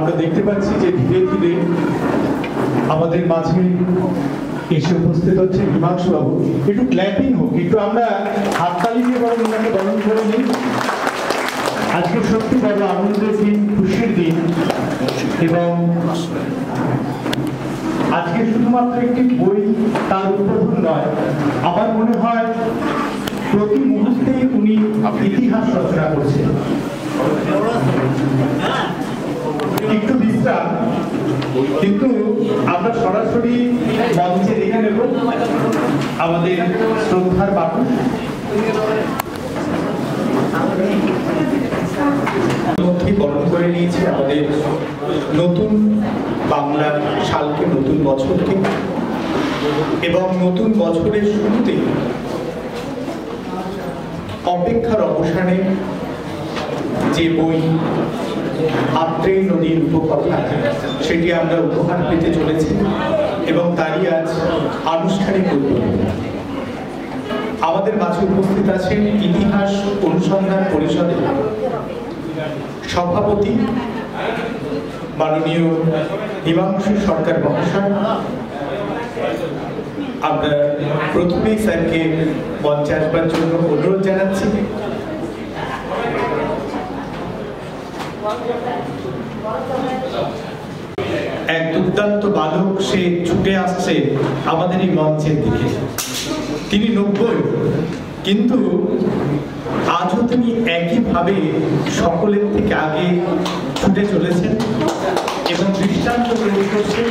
আমরা দেখতে পাচ্ছি যে ধীরে ধীরে আমাদের মাঝে এসে উপস্থিত হচ্ছে হিমাংশু বাবু। একটু ক্ল্যাপিং হোক, একটু আমরা হাততালি দিয়ে বরং ওনাকে বরণ করে নিই। আজকে সত্যি বড় আনন্দের দিন, খুশির দিন, এবং আজকে শুধুমাত্র একটি বই তার উদ্বোধন নয়, আমার মনে হয় প্রতি মুহূর্তে উনি ইতিহাস রচনা করছেন। একটু বিশ্রাম, কিন্তু আমরা সরাসরি মঞ্চে দেখে নেব আমাদের শ্রদ্ধার মানুষ বরণ করে নিয়েছে আমাদের নতুন বাংলা সালকে, নতুন বছরকে, এবং নতুন বছরের শুরুতে অপেক্ষার অবসানে যে বই আত্রেয় নদীর উপকথা, সেটি আমরা উপহার পেতে চলেছি এবং তারই আজ আনুষ্ঠানিক উদ্বোধন। আমাদের মাঝে উপস্থিত আছেন ইতিহাস অনুসন্ধান পরিষদের সভাপতি মাননীয় হিমাংশু সরকার মহাশয়। আমরা প্রথমেই স্যারকে মঞ্চে আসবার জন্য অনুরোধ জানাচ্ছি। এক দুর্দান্ত বালক, সে ছুটে আসছে আমাদের এই মঞ্চের দিকে। তিনি 90, কিন্তু আজও তিনি একইভাবে সকলের থেকে আগে ছুটে চলেছেন এবং দৃষ্টান্ত তৈরি করছেন,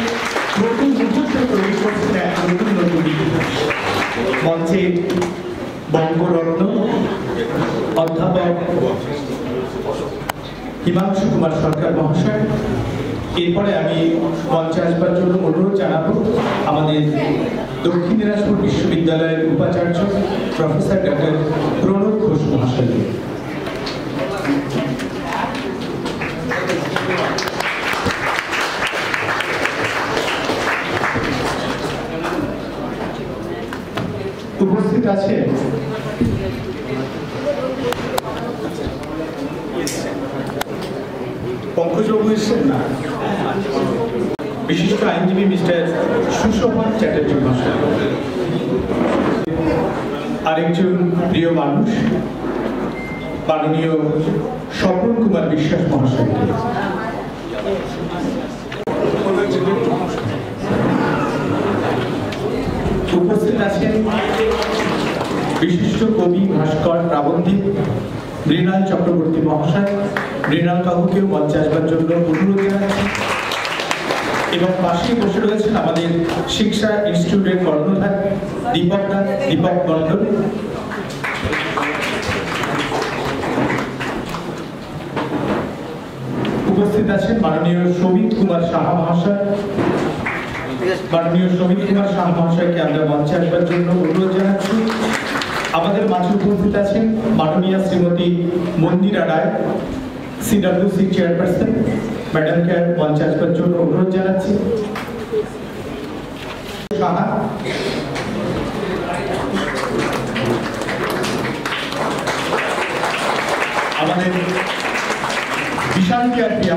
নতুন মুহূর্ত তৈরি করছেন, এক নতুন নতুন মঞ্চে বঙ্গরত্ন অধ্যাপক হিমাংশু কুমার সরকার মহাশয়। এরপরে আমি মঞ্চে আসবার জন্য অনুরোধ জানাবো আমাদের দক্ষিণ দিনাজপুর বিশ্ববিদ্যালয়ের উপাচার্য প্রফেসর ডক্টর প্রণব ঘোষ মহাশয়কে। উপস্থিত আছে পঙ্কজবাবু এসেছেন না, বিশিষ্ট আইনজীবী মিস্টার সুশোভন চ্যাটার্জি মহাশয়, আরেকজন প্রিয় মানুষ মাননীয় স্বপন কুমার বিশ্বাস মহাশয়। উপস্থিত আছেন বিশিষ্ট কবি, ভাস্কর, প্রাবন্ধিক মৃণাল চক্রবর্তী মহাশয়। মৃণাল বাবুকেও মঞ্চে আসবার জন্য অনুরোধ জানাচ্ছি। এবং পাশে বসে রয়েছেন আমাদের শিক্ষা ইনস্টিটিউটের কর্ণধার দীপক মন্ডল। উপস্থিত আছেন মাননীয় সমিত কুমার সাহা মহাশয়। মাননীয় সমিত কুমার সাহা মহাশয়কে আমরা মঞ্চে আসবার জন্য অনুরোধ জানাচ্ছি। আমাদের মাঝে উপস্থিত আছেন মাননীয় শ্রীমতী মন্দিরা রায়, CWC চেয়ারপারসন। ম্যাডামকে মঞ্চে আসবার জন্য অনুরোধ জানাচ্ছি। আমাদের বিশাল জ্ঞানী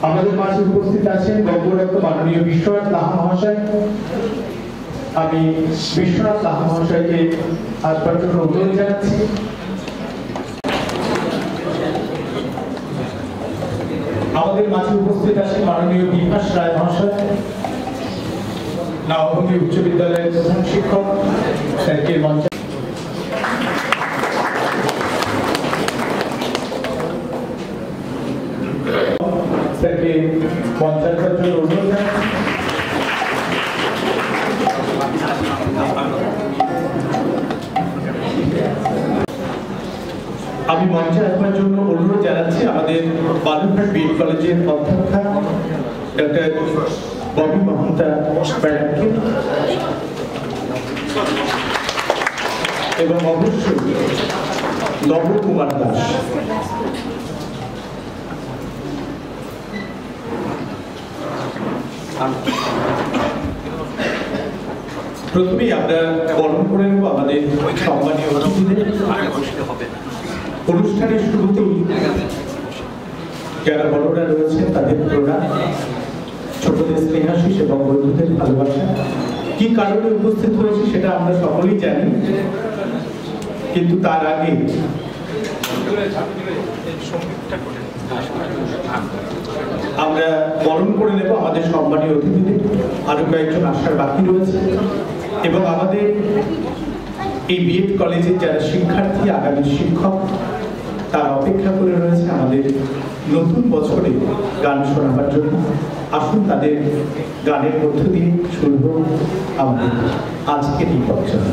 আমাদের মাঝে উপস্থিত আছেন বঙ্গরত্ন মাননীয় বিশ্বনাথ লাহা মহাশয়। আমি বিশ্বনাথ লাহা মহাশয়কে আসবার জন্য অনুরোধ জানাচ্ছি। আমাদের মাঝে উপস্থিত আছেন মাননীয় বিভাস রায় মহাশয়, নবভূমি উচ্চ বিদ্যালয়ের প্রধান শিক্ষক। স্যারকে মঞ্চে স্যারকে মঞ্চে আসবার জন্য অনুরোধ জানাচ্ছি। আমি মঞ্চে আসবার জন্য অনুরোধ জানাচ্ছি আমাদের বালুরঘাট বিএড কলেজের অধ্যক্ষা ডক্টর ববি মহন্তা ম্যাডামকে, এবং অবশ্যই নব কুমার দাস। প্রথমেই আমরা বরণ করে নেব আমাদের সম্মানীয় অতিথিদের। অনুষ্ঠানের শুরুতেই যারা বড়রা রয়েছে তাদের প্রণাম, ছোটদের স্নেহাশিস এবং বন্ধুদের ভালোবাসা। কি কারণে উপস্থিত হয়েছে সেটা আমরা সকলেই জানি, কিন্তু তার আগে আমরা বরণ করে নেব আমাদের সম্মানীয় অতিথিদের। আরো কয়েকজন আসার বাকি রয়েছে এবং আমাদের এই বিএড কলেজের যারা শিক্ষার্থী, আগামী শিক্ষক, তারা অপেক্ষা করে রয়েছে আমাদের নতুন বছরে গান শোনাবার জন্য। আসুন তাদের গানের মধ্য দিয়ে শুরু হোক আমাদের আজকের এই পথচলা।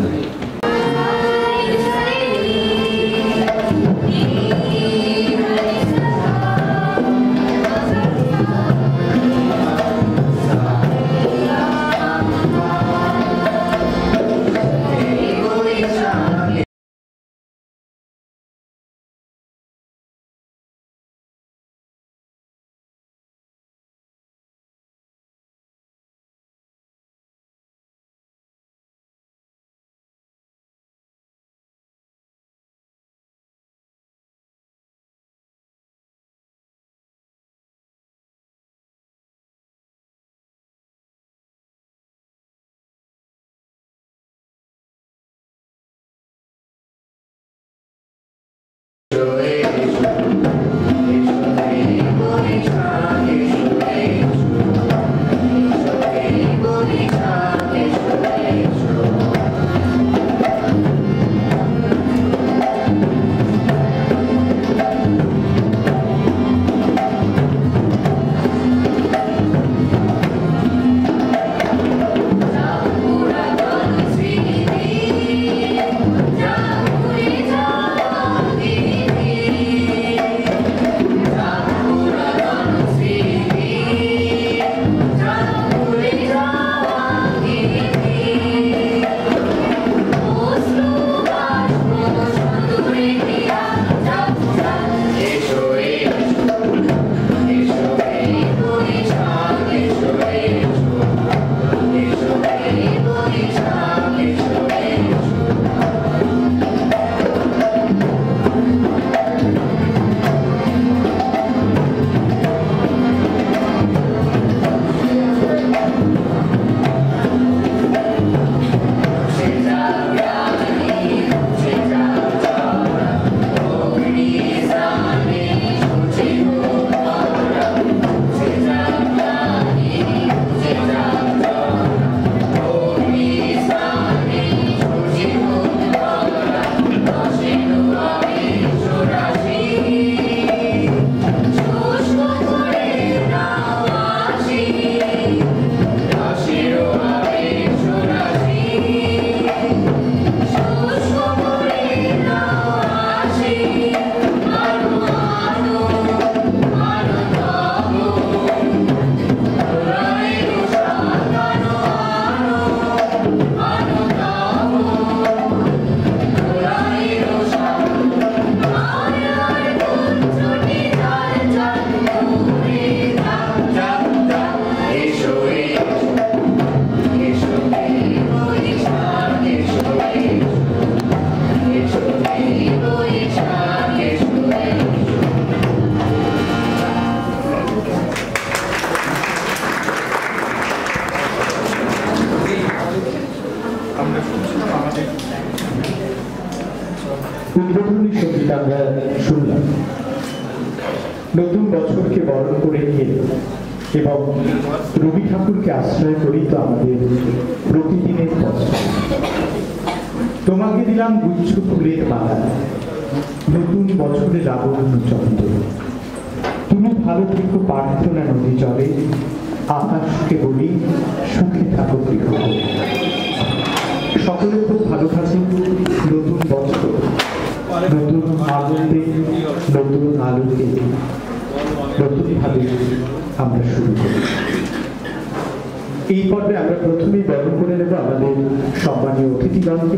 উদ্বোধনী সঙ্গীত আমরা শুনলাম। নতুন বছরকে বরণ করে নিয়ে এবং রবি ঠাকুরকে আশ্রয় করেই তো আমাদের প্রতিদিনের কষ্ট। তোমাকে দিলাম গুচ্ছ ফুলের মালা, নতুন বছরে লাবণ্য চন্দ্র। তুমি ভালো থেকো প্রার্থনা নদী চলে, আকাশকে বলি সুখে থাকো গৃহ। সকলে খুব ভালো থাকুন। নতুন বছর নতুন আনন্দে, নতুন আলোকে, নতুন ভাবে আমরা শুরু করি। এই পর্বে আমরা প্রথমেই বরণ করে নেব আমাদের সম্মানীয় অতিথিগণকে।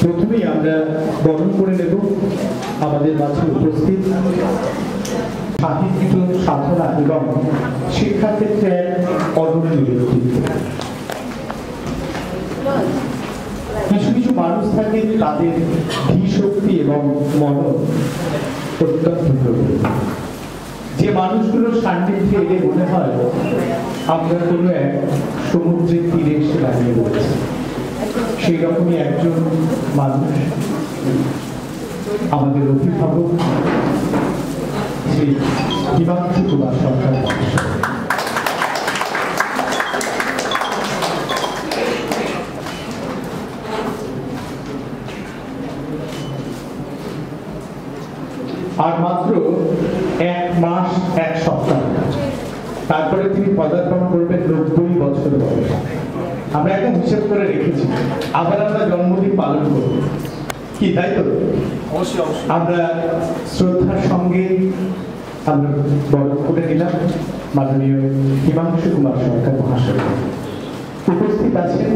প্রথমেই আমরা বরণ করে নেব আমাদের মাঝে উপস্থিত সাহিত্য সাধনা এবং শিক্ষার ক্ষেত্রে অনন্য ব্যক্তিত্ব। কিছু কিছু মানুষ থাকে তাদের ধী শক্তি এবং মন অত্যন্ত প্রবল, যে মানুষগুলোর সান্নিধ্যে এলে মনে হয় আমরা কোনো এক সমুদ্রের তীরে এসে দাঁড়িয়ে রয়েছি, সেই রকমই একজন মানুষ আমাদের অভিভাবক শ্রী হিমাংশু কুমার সরকার। আর মাত্র 1 মাস 1 সপ্তাহ তারপরে তিনি পদার্পণ করবেন 90 বছর বয়সে। আমরা একদম হিসেব করে রেখেছি, আবার আমরা জন্মদিন পালন করব, কি তাই তো? আমরা শ্রদ্ধার সঙ্গে আমরা বরণ করে নিলাম মাননীয় হিমাংশু কুমার সরকার মহাশয়। উপস্থিত আছেন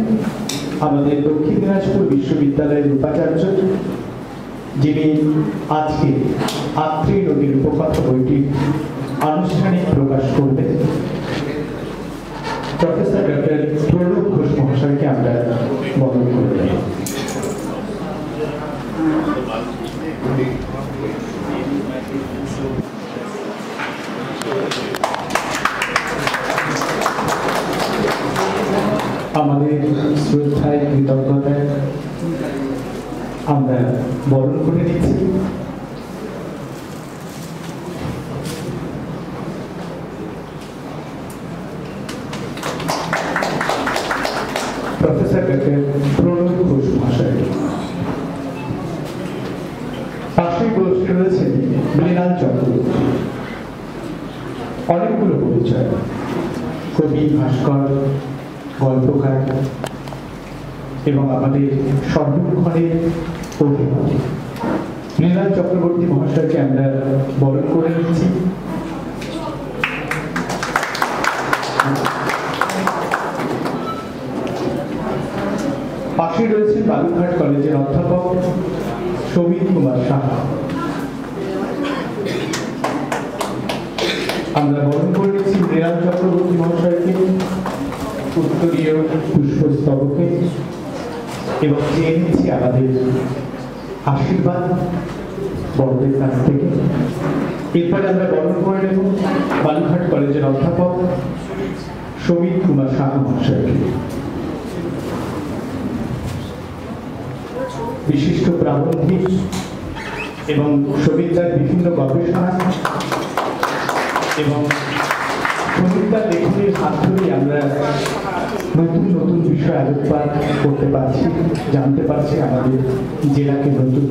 আমাদের দক্ষিণ দিনাজপুর বিশ্ববিদ্যালয়ের উপাচার্য, যিনি আজকে আত্রি নদীর উপকথা বইটি আনুষ্ঠানিক প্রকাশ করবেন, প্রফেসর ডক্টর প্রণব ঘোষ মহাশয়কে আমরা বরণ করে নেব। আমাদের শ্রদ্ধায় কৃতজ্ঞতায় আমরা বরণ করে নিচ্ছি প্রফেসর ডক্টর প্রণব ঘোষ মহাশয়। পাশেই বসে রয়েছেন মৃণাল চক্রবর্তী। অনেকগুলো পরিচয়, কবি, ভাস্কর, গল্পকার এবং আমাদের সর্বক্ষণের অভিভাবক মৃণাল চক্রবর্তী মহাশয়কে আমরা বরণ করে নিচ্ছি। পাশে রয়েছেন বালুরঘাট কলেজের অধ্যাপক সমীর কুমার সাহা। আমরা বরণ করে নিচ্ছি মৃণাল চক্রবর্তী মহাশয়কে উত্তরীয় পুষ্পস্তবকে এবং চেয়ে নিচ্ছি আমাদের আশীর্বাদ বড়দের কাছ থেকে। এরপরে আমরা বরণ করে নেব বালুরঘাট কলেজের অধ্যাপক সমীর কুমার সাহা মহাশয়কে। বিশিষ্ট প্রাবন্ধিক এবং সমীরদার বিভিন্ন গবেষণা এবং সমীরদার লেখনীর হাত ধরে আমরা নতুন নতুন বিষয় আলোকপাত করতে পারছি, জানতে পারছি আমাদের জেলাকে নতুন।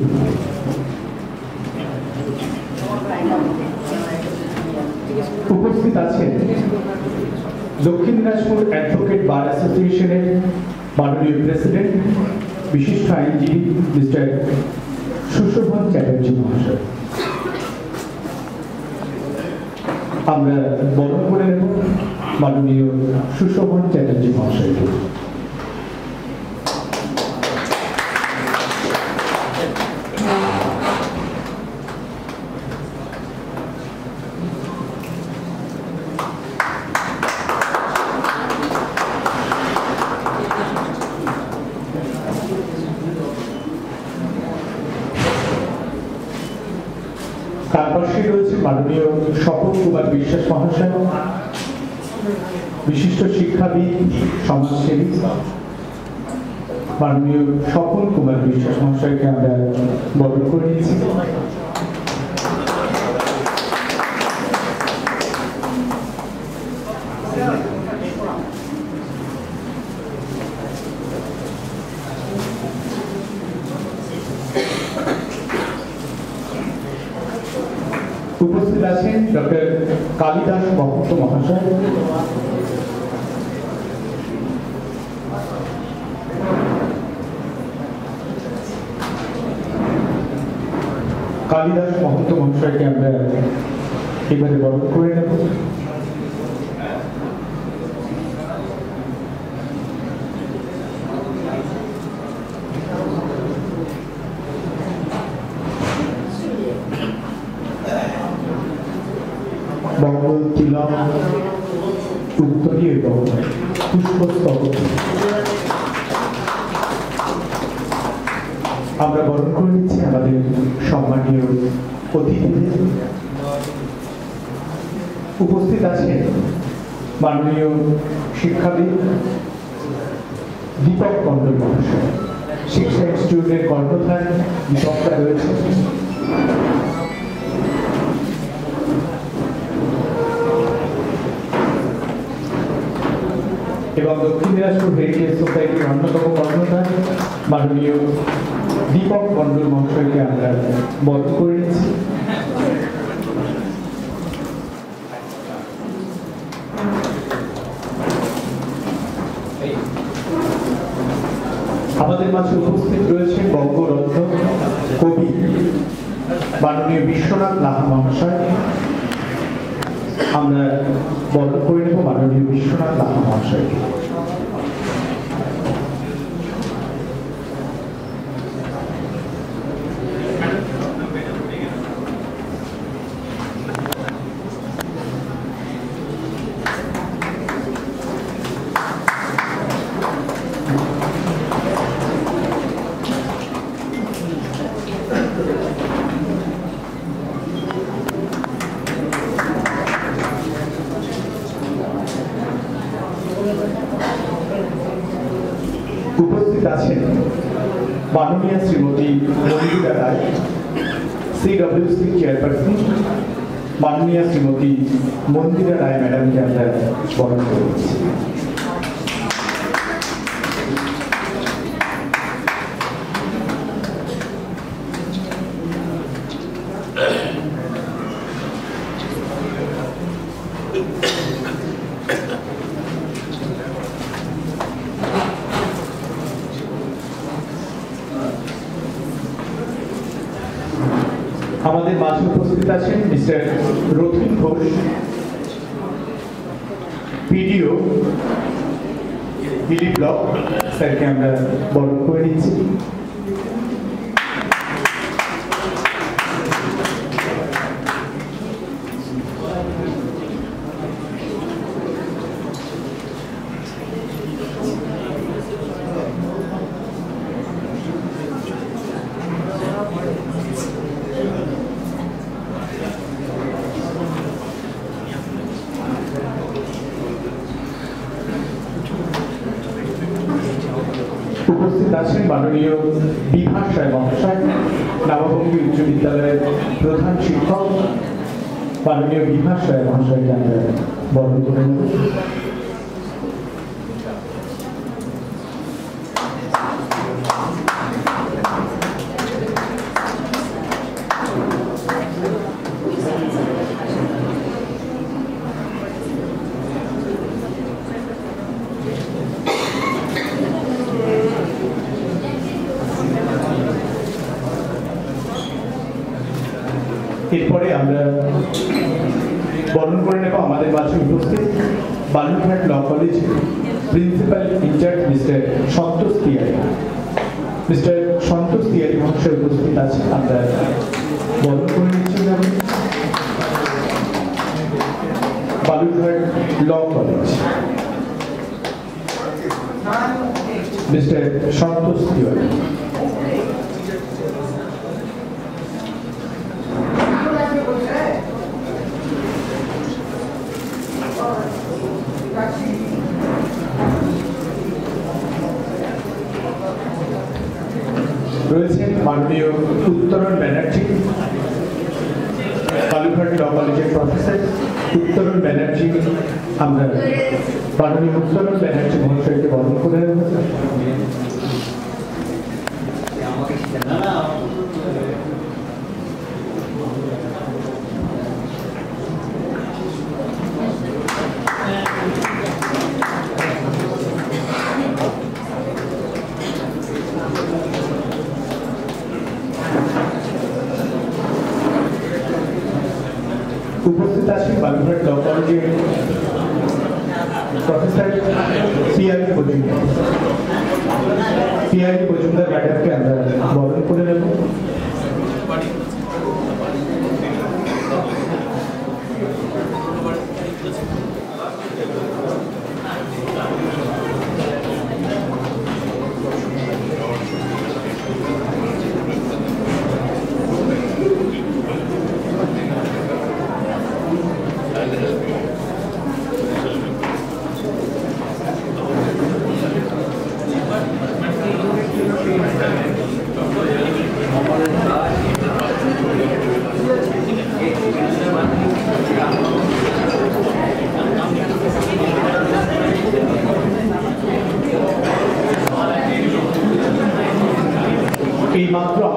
উপস্থিত আছেন দক্ষিণ দিনাজপুর অ্যাডভোকেট বার অ্যাসোসিয়েশনের মাননীয় প্রেসিডেন্ট বিশিষ্ট আইনজীবী মিস্টার সুশোভন চ্যাটার্জি মহাশয়। আমরা বরণ করে নেব মাননীয় সুশোভন চ্যাটার্জি মহাশয়কে। তার পাশে রয়েছে মাননীয় স্বপন কুমার বিশ্বাস মহাশয়, বিশিষ্ট শিক্ষাবিদ, সমাজসেবী। মাননীয় স্বপন কুমার বিশ্বাস মহাশয়কে আমরা বরণ করে নিয়েছি। উপস্থিত আছেন ডক্টর কালিদাস মহন্ত মহাশয়, কালিদাস মহন্ত মহাশয়কে আমরা এবারে বরণ করে নেব। মঙ্গল তিলক, উত্তরীয় এবং পুষ্পস্তবক আমরা বরণ করে নিচ্ছি আমাদের সম্মানীয় অতিথিদের। উপস্থিত আছেন মাননীয় শিক্ষাবিদ দীপক মণ্ডল মহাশয়। শিক্ষা ইনস্টিটিউটের কর্ণধার দীপকটা রয়েছে। এবং দক্ষিণ দিনাজপুর হেরিটেজ সোসাইটির অন্যতম কর্ণধার মাননীয় দীপক মণ্ডল মহাশয়কে আমরা বরণ করে নিচ্ছি। আমাদের মাঝে উপস্থিত রয়েছে বঙ্গরত্ন কবি মাননীয় বিশ্বনাথ লাহা মহাশয়। আমরা বরণ করে নেব মাননীয় বিশ্বনাথ লাহা মহাশয়কে। উপস্থিত আছেন মাননীয় শ্রীমতী মঞ্জুরা রায়, CWC চেয়ারপারসন। মাননীয় শ্রীমতী মন্দিরা রায় ম্যাডামকে আমরা বরণ করেছি। আমাদের মাঝে উপস্থিত আছেন mister Rathin Ghosh, PDO Dilip block. স্যারকে আমরা বরণ করে নিচ্ছি। উপস্থিত আছেন মাননীয় বিভাস রায় মহাশয়, নববঙ্গী উচ্চ বিদ্যালয়ের প্রধান শিক্ষক। মাননীয় বিভাস রায় মহাশয়কে আমরা বরণ করে নেব। এরপরে আমরা বরণ করে নেব আমাদের মাঝে উপস্থিত Balurghat law college principal in-charge mister Santosh Tiwari. Mister Santosh Tiwari মহাশয় উপস্থিত আছেন, আমরা বরণ করে নিচ্ছি Balurghat law college mister Santosh Tiwari. রয়েছেন মাননীয় উত্তরণ ব্যানার্জি, বালুরঘাট ল কলেজের প্রফেসর উত্তরণ ব্যানার্জি। আমরা মাননীয় উত্তরণ ব্যানার্জি মহাশয়কে বরণ করে নেব। উপস্থিত আছেন বালুরঘাট ল কলেজের প্রফেসর পিআরি মজুমদার ম্যাডামকে আমরা বরণ করে নেব।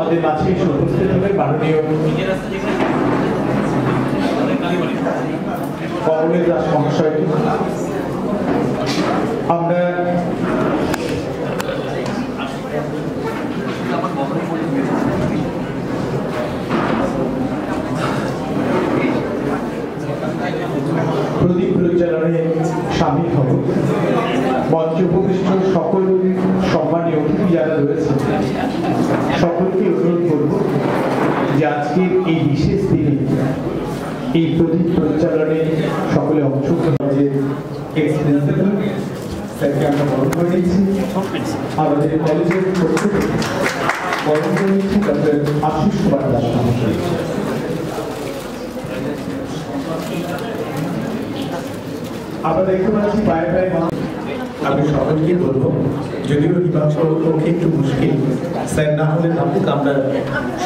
আমাদের মাঝে এসে উপস্থিত হবেন মাননীয় কমলেশ দাস মহাশয়কে। আমরা প্রদীপ প্রজ্বালনে সামিল হব। মঞ্চে উপবিষ্ট সকল সম্মানীয় অতিথি যারা রয়েছে সকলকে অনুরোধ করব যে আজকের এই বিশেষ দিনে এই প্রদীপ প্রজ্বালনে সকলে অংশগ্রহণ যে স্যারকে আমরা বরণ করে নিচ্ছি। আমাদের কলেজের পক্ষ থেকে বরণ করে নিচ্ছি ডক্টর আশিস কুমার দাস মহাশয়। আমরা দেখতে পাচ্ছি পায়ে পায়ে আমি সকলকে বলবো, যদিও হিমাংশুর পক্ষে একটু মুশকিল, স্যার না হলে থাকুক, আমরা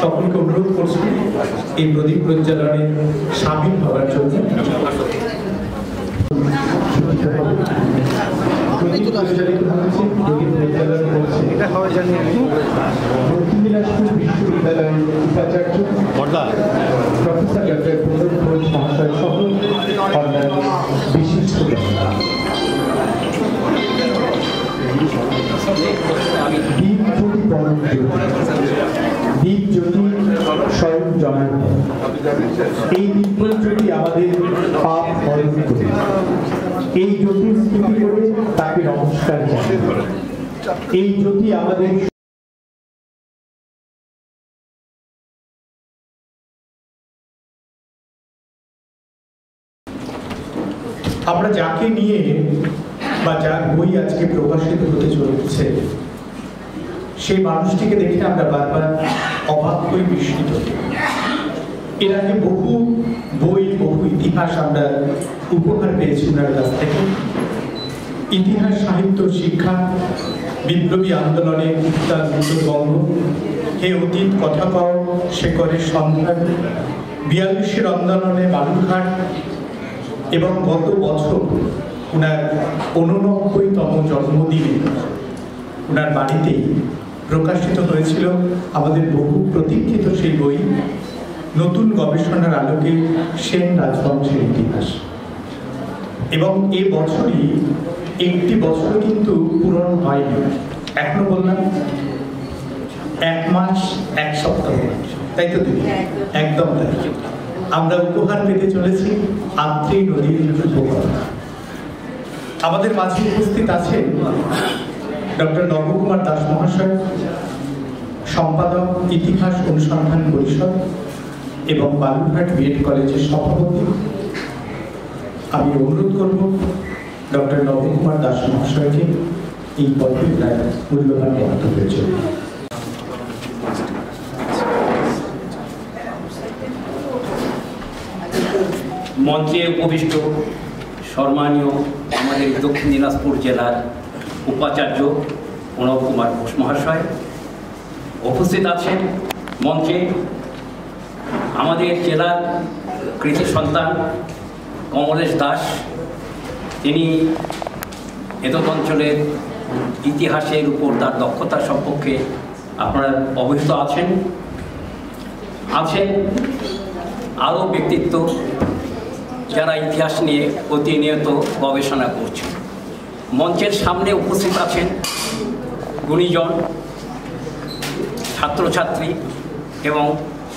সকলকে অনুরোধ করছি এই প্রদীপ প্রজ্বালনে সামিল হওয়ার জন্য। দক্ষিণ দিনাজপুর বিশ্ববিদ্যালয়ের উপাচার্য প্রফেসর ডক্টর প্রদীপ ঘোষ মহাশয় সহ অন্যান্য বিশিষ্ট দীপ জ্যোতি স্বয়ং জনান, এই দীপ জ্যোতি আমাদের পাপ হরণ করে, এই জ্যোতির স্তুতি করে তাকে নমস্কার জানাই। এই জ্যোতি আমাদের আমরা যাকে নিয়ে বা যার বই আজকে প্রকাশিত হতে চলেছে সেই মানুষটিকে দেখে আমরা বারবার অবাক হয়ে বিস্মিত। এর আগে বহু বই বহু ইতিহাস আমরা উপহার পেয়েছি ওনার কাছ থেকে। ইতিহাস সাহিত্য শিক্ষা, বিপ্লবী আন্দোলনে উত্তাল উত্তরবঙ্গ, হে অতীত কথা কও সে করে সন্ধান, 42-এর আন্দোলনে বালুরঘাট, এবং গত বছর ওনার 89তম জন্মদিনে ওনার বাড়িতেই প্রকাশিত হয়েছিল আমাদের বহু প্রতীক্ষিত সেই বই নতুন গবেষণার আলোকে সেন রাজবংশের ইতিহাস। এবং এ বছরই একটি বছর কিন্তু পূরণ হয়নি, এখনো বললাম 1 মাস 1 সপ্তাহ, তাই তো দিদি? একদম তাই। আমরা উপহার পেতে চলেছি আত্রি নদীর উপহার। আমাদের মাঝে উপস্থিত আছেন ডক্টর নবকুমার দাস মহাশয়, সম্পাদক ইতিহাস অনুসন্ধান পরিষদ এবং বালুরঘাট বিএড কলেজের সভাপতি। আমি অনুরোধ করব ডক্টর নবকুমার দাস মহাশয়কে এই পদে মূল্যবান বক্তব্যের জন্য। মঞ্চে উপবিষ্ট সম্মানীয় আমাদের দক্ষিণ দিনাজপুর জেলার উপাচার্য প্রণব কুমার ঘোষ মহাশয়, উপস্থিত আছেন মঞ্চে আমাদের জেলার কৃতি সন্তান কমলেশ দাস, তিনি এতদ অঞ্চলের ইতিহাসের উপর তার দক্ষতা সম্পর্কে আপনারা অবহিত আছেন। আরও ব্যক্তিত্ব যারা ইতিহাস নিয়ে প্রতিনিয়ত গবেষণা করছে। মঞ্চের সামনে উপস্থিত আছেন গুণীজন, ছাত্রছাত্রী এবং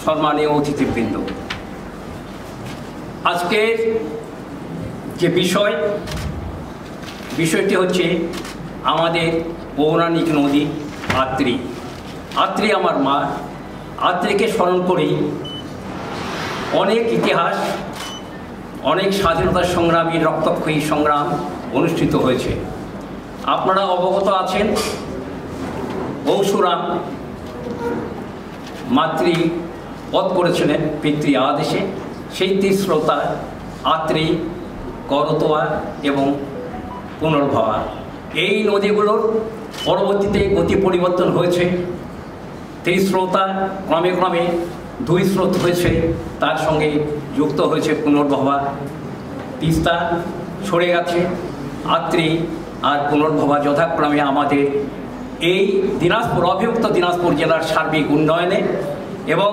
সম্মানীয় অতিথিবৃন্দ। আজকের যে বিষয়টি হচ্ছে আমাদের পৌরাণিক নদী আত্রি। আত্রি আমার মা। আত্রিকে স্মরণ করেই অনেক ইতিহাস, অনেক স্বাধীনতা সংগ্রামী রক্তক্ষয়ী সংগ্রাম অনুষ্ঠিত হয়েছে। আপনারা অবগত আছেন পরশুরাম মাতৃ বধ করেছিলেন পিতৃ আদেশে। সেই তিস্রোতা আত্রি, করতোয়া এবং পুনর্ভবা, এই নদীগুলোর পরবর্তীতে গতি পরিবর্তন হয়েছে। তিস্রোতা ক্রমে ক্রমে 2 স্রোত হয়েছে, তার সঙ্গে যুক্ত হয়েছে পুনর্ভবা। তিস্তা সরে গেছে, আত্রি আর পুনর্ভবা যথাক্রমে আমাদের এই দিনাজপুর অবিভক্ত দিনাজপুর জেলার সার্বিক উন্নয়নে এবং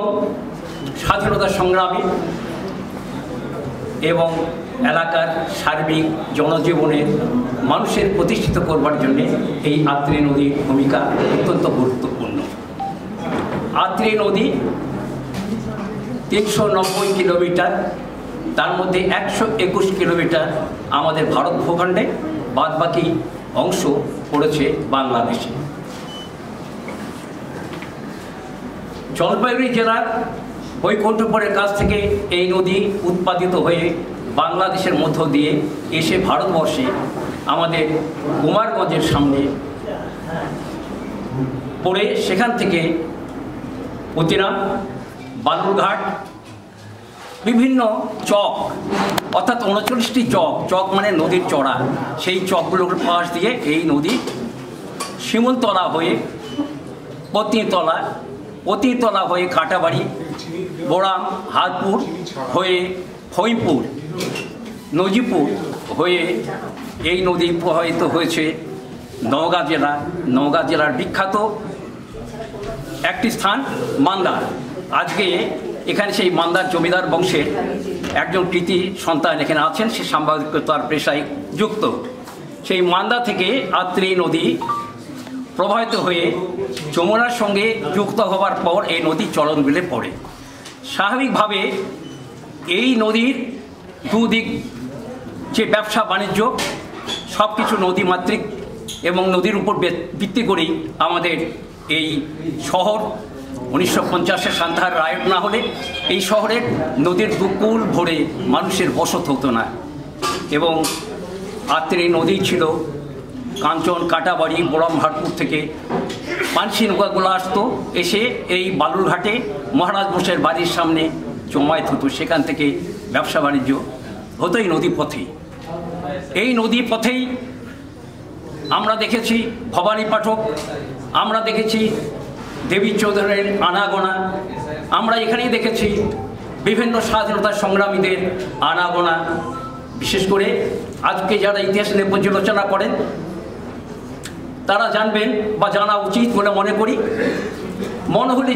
স্বাধীনতা সংগ্রামে এবং এলাকার সার্বিক জনজীবনে মানুষের প্রতিষ্ঠিত করবার জন্য এই আত্রি নদীর ভূমিকা অত্যন্ত গুরুত্বপূর্ণ। আত্রি নদী 390 কিলোমিটার, তার মধ্যে 121 কিলোমিটার আমাদের ভারত ভূখণ্ডে, বাদবাকি অংশ পড়েছে বাংলাদেশে। জলপাইগুড়ি জেলার বৈকুণ্ঠপুরের কাছ থেকে এই নদী উৎপাদিত হয়ে বাংলাদেশের মধ্য দিয়ে এসে ভারতবর্ষে আমাদের কুমারগঞ্জের সামনে পড়ে, সেখান থেকে প্রতিরাম, বালুরঘাট, বিভিন্ন চক, অর্থাৎ 39টি চক মানে নদীর চড়া, সেই চকগুলোর পাশ দিয়ে এই নদী শিমুলতলা হয়ে পতিতলা হয়ে কাটাবাড়ি, বোড়াম, হারপুর হয়ে ফইমপুর, নজিপুর হয়ে এই নদী প্রবাহিত হয়েছে নওগাঁ জেলার বিখ্যাত একটি স্থান মান্দার। আজকে এখানে সেই মান্দার জমিদার বংশের একজন কৃতি সন্তান এখানে আছেন, সে সাংবাদিকতার পেশায় যুক্ত। সেই মান্দা থেকে আত্রি নদী প্রবাহিত হয়ে যমুনার সঙ্গে যুক্ত হবার পর এই নদী চলন বিলে পড়ে। স্বাভাবিকভাবে এই নদীর দুদিক যে ব্যবসা বাণিজ্য সব কিছু নদীমাতৃক এবং নদীর উপর ভিত্তি করেই আমাদের এই শহর 1950-এর সান্তাহার রায়ট না হলে এই শহরের নদীর দুকুল ভরে মানুষের বসত হতো না। এবং আত্রি নদী ছিল কাঞ্চন, কাটাবাড়ি, বোড়াম, হারপুর থেকে পানসি নৌকাগুলো আসতো, এসে এই বালুরঘাটে মহারাজ মশাইয়ের বাড়ির সামনে জমায়েত হতো। সেখান থেকে ব্যবসা বাণিজ্য হতো এই নদী পথেই। এই নদী পথেই আমরা দেখেছি ভবানী পাঠক, আমরা দেখেছি দেবী চৌধুরীর আনাগোনা, আমরা এখানেই দেখেছি বিভিন্ন স্বাধীনতা সংগ্রামীদের আনাগোনা। বিশেষ করে আজকে যারা ইতিহাস নিয়ে পর্যালোচনা করেন তারা জানবেন বা জানা উচিত বলে মনে করি, মনহলি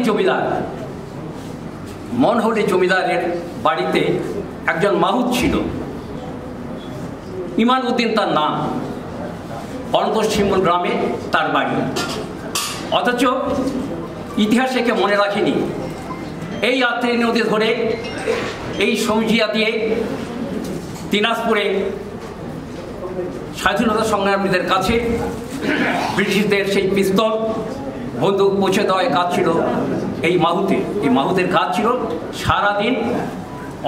জমিদারের বাড়িতে একজন মাহুত ছিল, ইমান উদ্দিন তার নাম, অন্তঃশিমুল গ্রামে তার বাড়ি। অথচ ইতিহাস একে মনে রাখেনি। এই আত্রি নদী ধরে এই সৌজিয়া দিয়ে দিনাজপুরে স্বাধীনতা সংগ্রামীদের কাছে ব্রিটিশদের সেই পিস্তল বন্দুক পৌঁছে দেওয়ার কাজ ছিল এই মাহুতের কাজ ছিল সারাদিন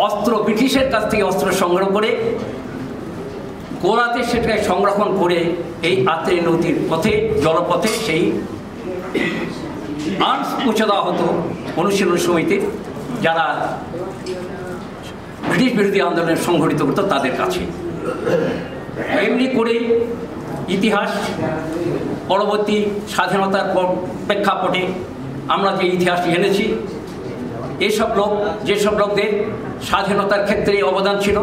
অস্ত্র, ব্রিটিশের কাছ থেকে অস্ত্র সংগ্রহ করে গোড়াতে সেটাকে সংরক্ষণ করে এই আত্রি নদীর পথে, জলপথে সেই আর্মস পৌঁছে দেওয়া হতো অনুশীলন সমিতি যারা ব্রিটিশ বিরোধী আন্দোলন সংগঠিত করতো তাদের কাছে। এমনি করেই ইতিহাস পরবর্তী স্বাধীনতার প্রেক্ষাপটে আমরা যে ইতিহাস জেনেছি, যেসব লোকদের স্বাধীনতার ক্ষেত্রে অবদান ছিল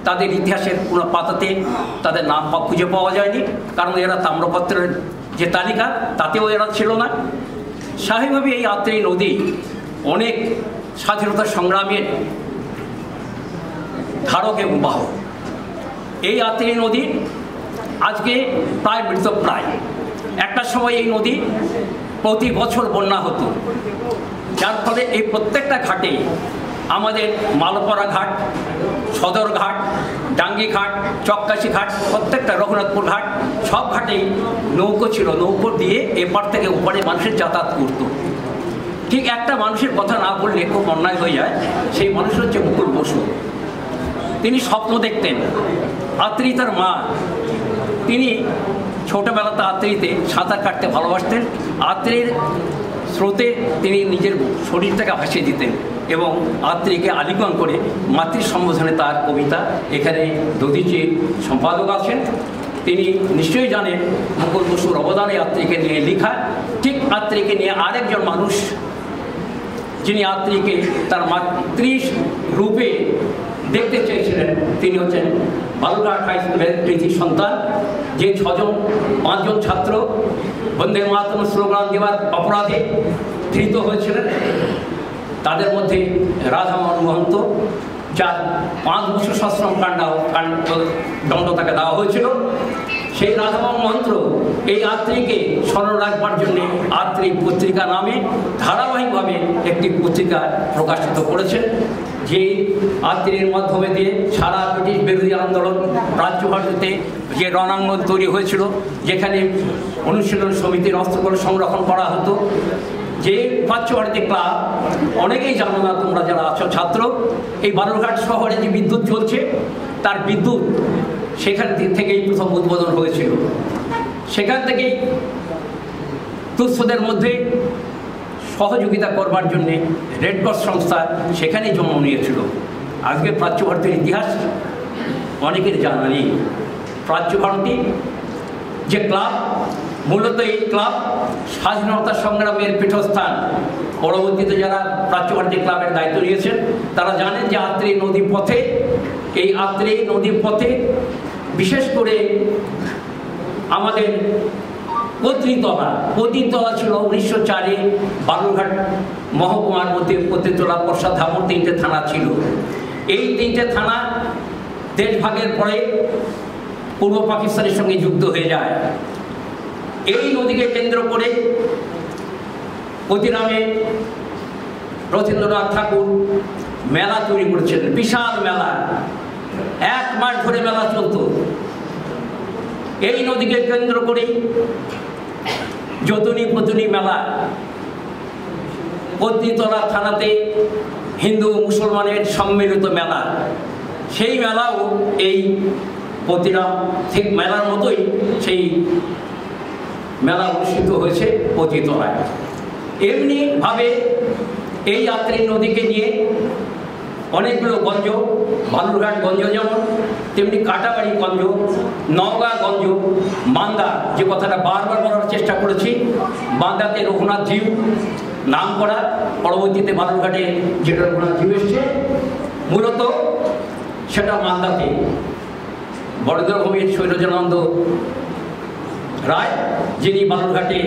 তাদের ইতিহাসের কোনো পাতাতে তাদের নাম খুঁজে পাওয়া যায়নি, কারণ এরা তাম্রপত্রের যে তালিকা তাতেও এরা ছিল না। স্বাভাবিকভাবে এই আত্রি নদী অনেক স্বাধীনতা সংগ্রামের ধারক এবং বাহক। এই আত্রি নদী আজকে প্রায় মৃতপ্রায়। একটা সময় এই নদী প্রতি বছর বন্যা হতো, যার ফলে এই প্রত্যেকটা ঘাটে আমাদের মালপাড়া ঘাট, সদর ঘাট, ডাঙ্গি ঘাট, চক্কাশি ঘাট, প্রত্যেকটা রঘুনাথপুর ঘাট, সব ঘাটেই নৌকো ছিল। নৌকো দিয়ে এপার থেকে ওপারে মানুষের যাতায়াত করত। ঠিক একটা মানুষের কথা না বললে খুব অন্যায় হয়ে যায়, সেই মানুষ হচ্ছে মুকুল বসু। তিনি স্বপ্ন দেখতেন, আত্রি তার মা, তিনি ছোটোবেলাতে আত্রিতে সাঁতার কাটতে ভালোবাসতেন। আত্রির স্রোতে তিনি নিজের শরীরটাকে ভাসিয়ে দিতেন এবং আত্রিকে আলিঙ্গন করে মাতৃ সম্বোধনে তার কবিতা এখানে দধিচির সম্পাদক আছেন, তিনি নিশ্চয়ই জানেন মুকুল বসুর অবদানে আত্রিকে নিয়ে লেখা। ঠিক আত্রিকে নিয়ে আরেকজন মানুষ যিনি আত্রিকে তার মাতৃ রূপে দেখতে চেয়েছিলেন তিনি হচ্ছেন বালুরঘাট হাই স্কুলের কৃতি সন্তান, যে 5জন ছাত্র বন্দে মাতরম স্লোগান দেওয়ার অপরাধে ধৃত হয়েছিলেন। তাদের মধ্যে রাধামোহন মহন্ত, যার 5 বছর সশ্রম দণ্ড তাকে দেওয়া হয়েছিল। সেই রাধামোহন মহন্ত এই আত্রীকে স্মরণ রাখবার জন্য আত্রী পত্রিকা নামে ধারাবাহিকভাবে একটি পত্রিকা প্রকাশিত করেছেন, যে আত্রীর মাধ্যমে দিয়ে সারা ব্রিটিশ বিরোধী আন্দোলন রাজ্য ভারতীতে যে রণাঙ্গন তৈরি হয়েছিল, যেখানে অনুশীলন সমিতির অস্ত্রগুলো সংরক্ষণ করা হতো। যে প্রাচ্যভারতী ক্লাব, অনেকেই জানো না তোমরা যারা আছো ছাত্র, এই বালুরঘাট শহরে যে বিদ্যুৎ চলছে তার বিদ্যুৎ সেখান থেকেই প্রথম উদ্বোধন হয়েছিল। সেখান থেকেই তুচ্ছদের মধ্যে সহযোগিতা করবার জন্যে রেডক্রস সংস্থা সেখানেই জন্ম নিয়েছিল। আজকে প্রাচ্যভারতীর ইতিহাস অনেকের জানা নেই। প্রাচ্যভারতী যে ক্লাব, মূলত এই ক্লাব স্বাধীনতা সংগ্রামের পীঠস্থান। পরবর্তীতে যারা প্রাচ্যভারতী ক্লাবের দায়িত্ব নিয়েছেন তারা জানেন যে আত্রী নদী পথে, এই আত্রী নদীর পথে বিশেষ করে আমাদের পতিতলা ছিল 1904-এ বালুরঘাট মহকুমার মধ্যে পতিতলা, পর্ষা, ধামর 3টে থানা ছিল। এই 3টে থানা দেশভাগের পরে পূর্ব পাকিস্তানের সঙ্গে যুক্ত হয়ে যায়। এই নদীকে কেন্দ্র করে ক্ষতিরামে রথীন্দ্রনাথ ঠাকুর মেলা তৈরি করেছিলেন, বিশাল মেলা, 1 মাস ধরে মেলা চলত। এই নদীকে কেন্দ্র করে যতনী পতনী মেলা, পত্নীতলা থানাতে হিন্দু মুসলমানের সম্মিলিত মেলা, সেই মেলাও এই ক্ষতিরাম ঠিক মেলার মতোই সেই মেলা অনুষ্ঠিত হয়েছে পতিতলায়। এমনিভাবে এই যাত্রী নদীকে নিয়ে অনেকগুলো গঞ্জ, বালুরঘাট গঞ্জ যেমন, তেমনি কাটাবাড়ি গঞ্জ, নওগাঁ গঞ্জ, মান্দা, যে কথাটা বারবার বলার চেষ্টা করেছি, মান্দাতে রঘুনাথ জিউ নাম করা, পরবর্তীতে বালুরঘাটে যেটা রঘুনাথ জিউ এসছে, মূলত সেটা মান্দাতে বরদভূমির শৈলজানন্দ রায়, যিনি বালুরঘাটে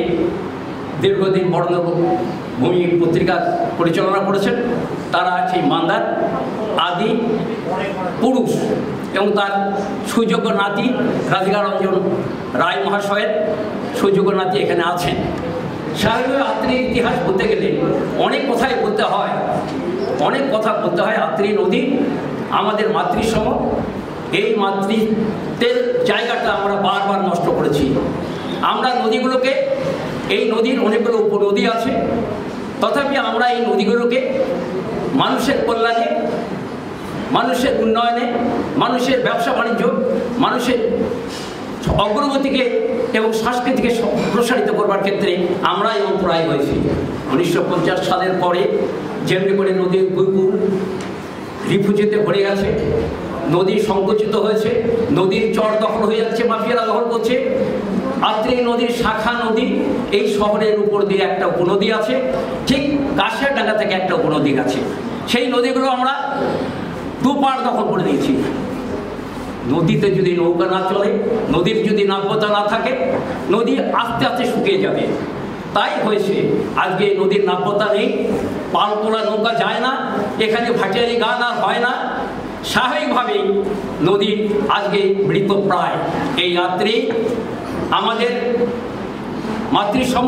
দীর্ঘদিন বরদভূমি পত্রিকা পরিচালনা করেছেন, তারা সেই মান্দার আদি পুরুষ এবং তার সুযোগ্য নাতি রাধিকা রঞ্জন রায় মহাশয়ের সুযোগ্য নাতি এখানে আছেন। স্বাভাবিক আত্রীর ইতিহাস বলতে গেলে অনেক কথাই বলতে হয়, অনেক কথা বলতে হয়। আত্রী নদী আমাদের মাতৃসম, এই মাতৃত্বের জায়গাটা আমরা বারবার নষ্ট করেছি। আমরা নদীগুলোকে, এই নদীর অনেকগুলো উপনদী আছে, তথাপি আমরা এই নদীগুলোকে মানুষের কল্যাণে, মানুষের উন্নয়নে, মানুষের ব্যবসা বাণিজ্য, মানুষের অগ্রগতিকে এবং সংস্কৃতিকে প্রসারিত করবার ক্ষেত্রে আমরাই অন্তরায় হয়েছি। 1950 সালের পরে যেমনি করে নদীর বুলবুল রিফিউজিতে ভরে গেছে, নদী সংকুচিত হয়েছে, নদীর চর দখল হয়ে যাচ্ছে, মাফিয়ারা দখল করছে। আত্রী নদীর শাখা নদী এই শহরের উপর দিয়ে একটা উপনদী আছে, ঠিক কাশিয়াডাঙ্গা থেকে একটা উপনদী আছে। সেই নদীগুলো আমরা দুপার দখল করে দিয়েছি। নদীতে যদি নৌকা না চলে, নদীর যদি নাব্যতা না থাকে, নদী আস্তে আস্তে শুকিয়ে যাবে। তাই হয়েছে আজকে নদীর নাব্যতা নেই, পাল তোলা নৌকা যায় না, এখানে ভাটিয়ারি গান আর হয় না। স্বাভাবিকভাবেই নদী আজকে মৃতপ্রায়। এই আত্রী আমাদের মাতৃসম,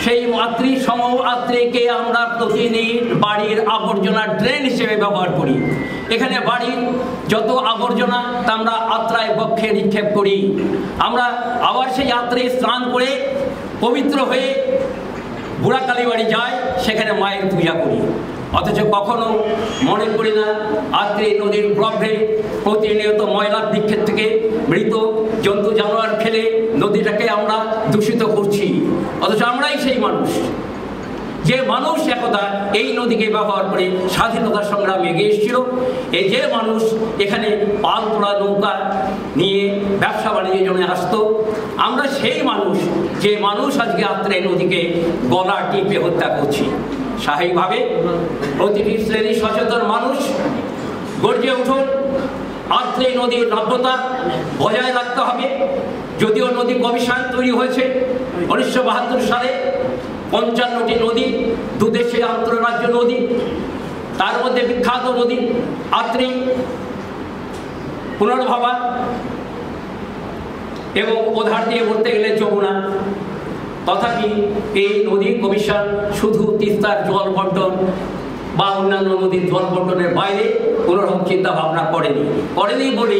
সেই মাতৃসম আত্রীকে আমরা প্রতিদিন বাড়ির আবর্জনা ড্রেন হিসেবে ব্যবহার করি। এখানে বাড়ির যত আবর্জনা তা আমরা আত্রায় বক্ষে নিক্ষেপ করি। আমরা আবার সেই আত্রে স্নান করে পবিত্র হয়ে বুড়া কালীবাড়ি যাই, সেখানে মায়ের পূজা করি। অথচ কখনো মনে করি না আত্রে নদীর গর্ভে প্রতিনিয়ত ময়লা নিক্ষেপ থেকে মৃত জন্তু জানোয়ার ফেলে নদীটাকে আমরা দূষিত করছি। অথচ আমরাই সেই মানুষ, যে মানুষ একদা এই নদীকে ব্যবহার করে স্বাধীনতা সংগ্রামে এগিয়ে এসেছিল। এই যে মানুষ এখানে পাল তোলা নৌকা নিয়ে ব্যবসা বাণিজ্যের জন্য আসতো, আমরা সেই মানুষ, যে মানুষ আজকে আত্রে নদীকে গলা টিপে হত্যা করছি। স্বাভাবিকভাবে প্রতিটি শ্রেণী সচেতন মানুষ গর্জে উঠুন। আত্রে নদীর নাব্যতা বজায় রাখতে হবে। যদিও নদী কমিশন তৈরি হয়েছে 1972 সালে, 55টি নদী, দুদেশে আন্তঃরাজ্য নদী, তার মধ্যে বিখ্যাত নদী আত্রি, পুনর্ভবা এবং ওধার দিয়ে বলতে গেলে যমুনা। তথাপি এই নদী কমিশন শুধু তিস্তার জল বন্টন বা অন্যান্য নদীর জল বন্টনের বাইরে কোনোরকম চিন্তা ভাবনা করেনি বলে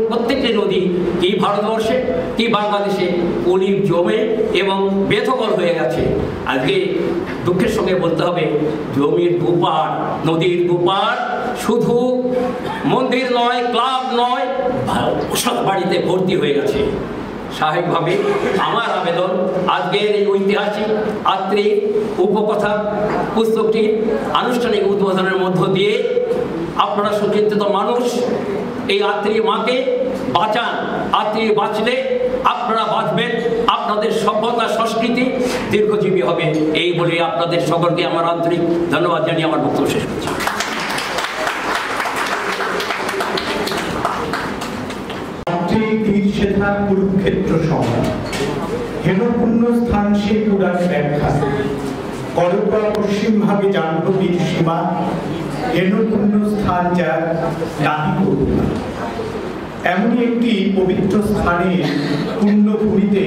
প্রত্যেকটি নদী কি ভারতবর্ষে কি বাংলাদেশে পলি জমে এবং বেদখল হয়ে গেছে। আজকে দুঃখের সঙ্গে বলতে হবে, জমির দুপার, নদীর দুপার শুধু মন্দির নয়, ক্লাব নয়, ওসব বাড়িতে ভর্তি হয়ে গেছে। স্বাভাবিকভাবে আমার আবেদন, আজকের এই ঐতিহাসিক আত্রি উপকথা পুস্তকটির আনুষ্ঠানিক উদ্বোধনের মধ্য দিয়ে আপনারা সুচিন্তিত মানুষ, এই আত্রি মাকে বাঁচান। আত্রি বাঁচলে আপনারা বাঁচবেন, আপনাদের সভ্যতা সংস্কৃতি দীর্ঘজীবী হবে। এই বলে আপনাদের সকলকে আমার আন্তরিক ধন্যবাদ জানিয়ে আমার বক্তব্য শেষ করছি। কুরুক্ষেত্র সংগ্রাম হেনপূর্ণ স্থান সে পুরাণ ব্যাখ্যা করতোয়া পশ্চিম ভাবে জাহ্নবীর সীমা হেনপূর্ণ স্থান যার নাহি করুণা। এমনই একটি পবিত্র স্থানে পুণ্যভূমিতে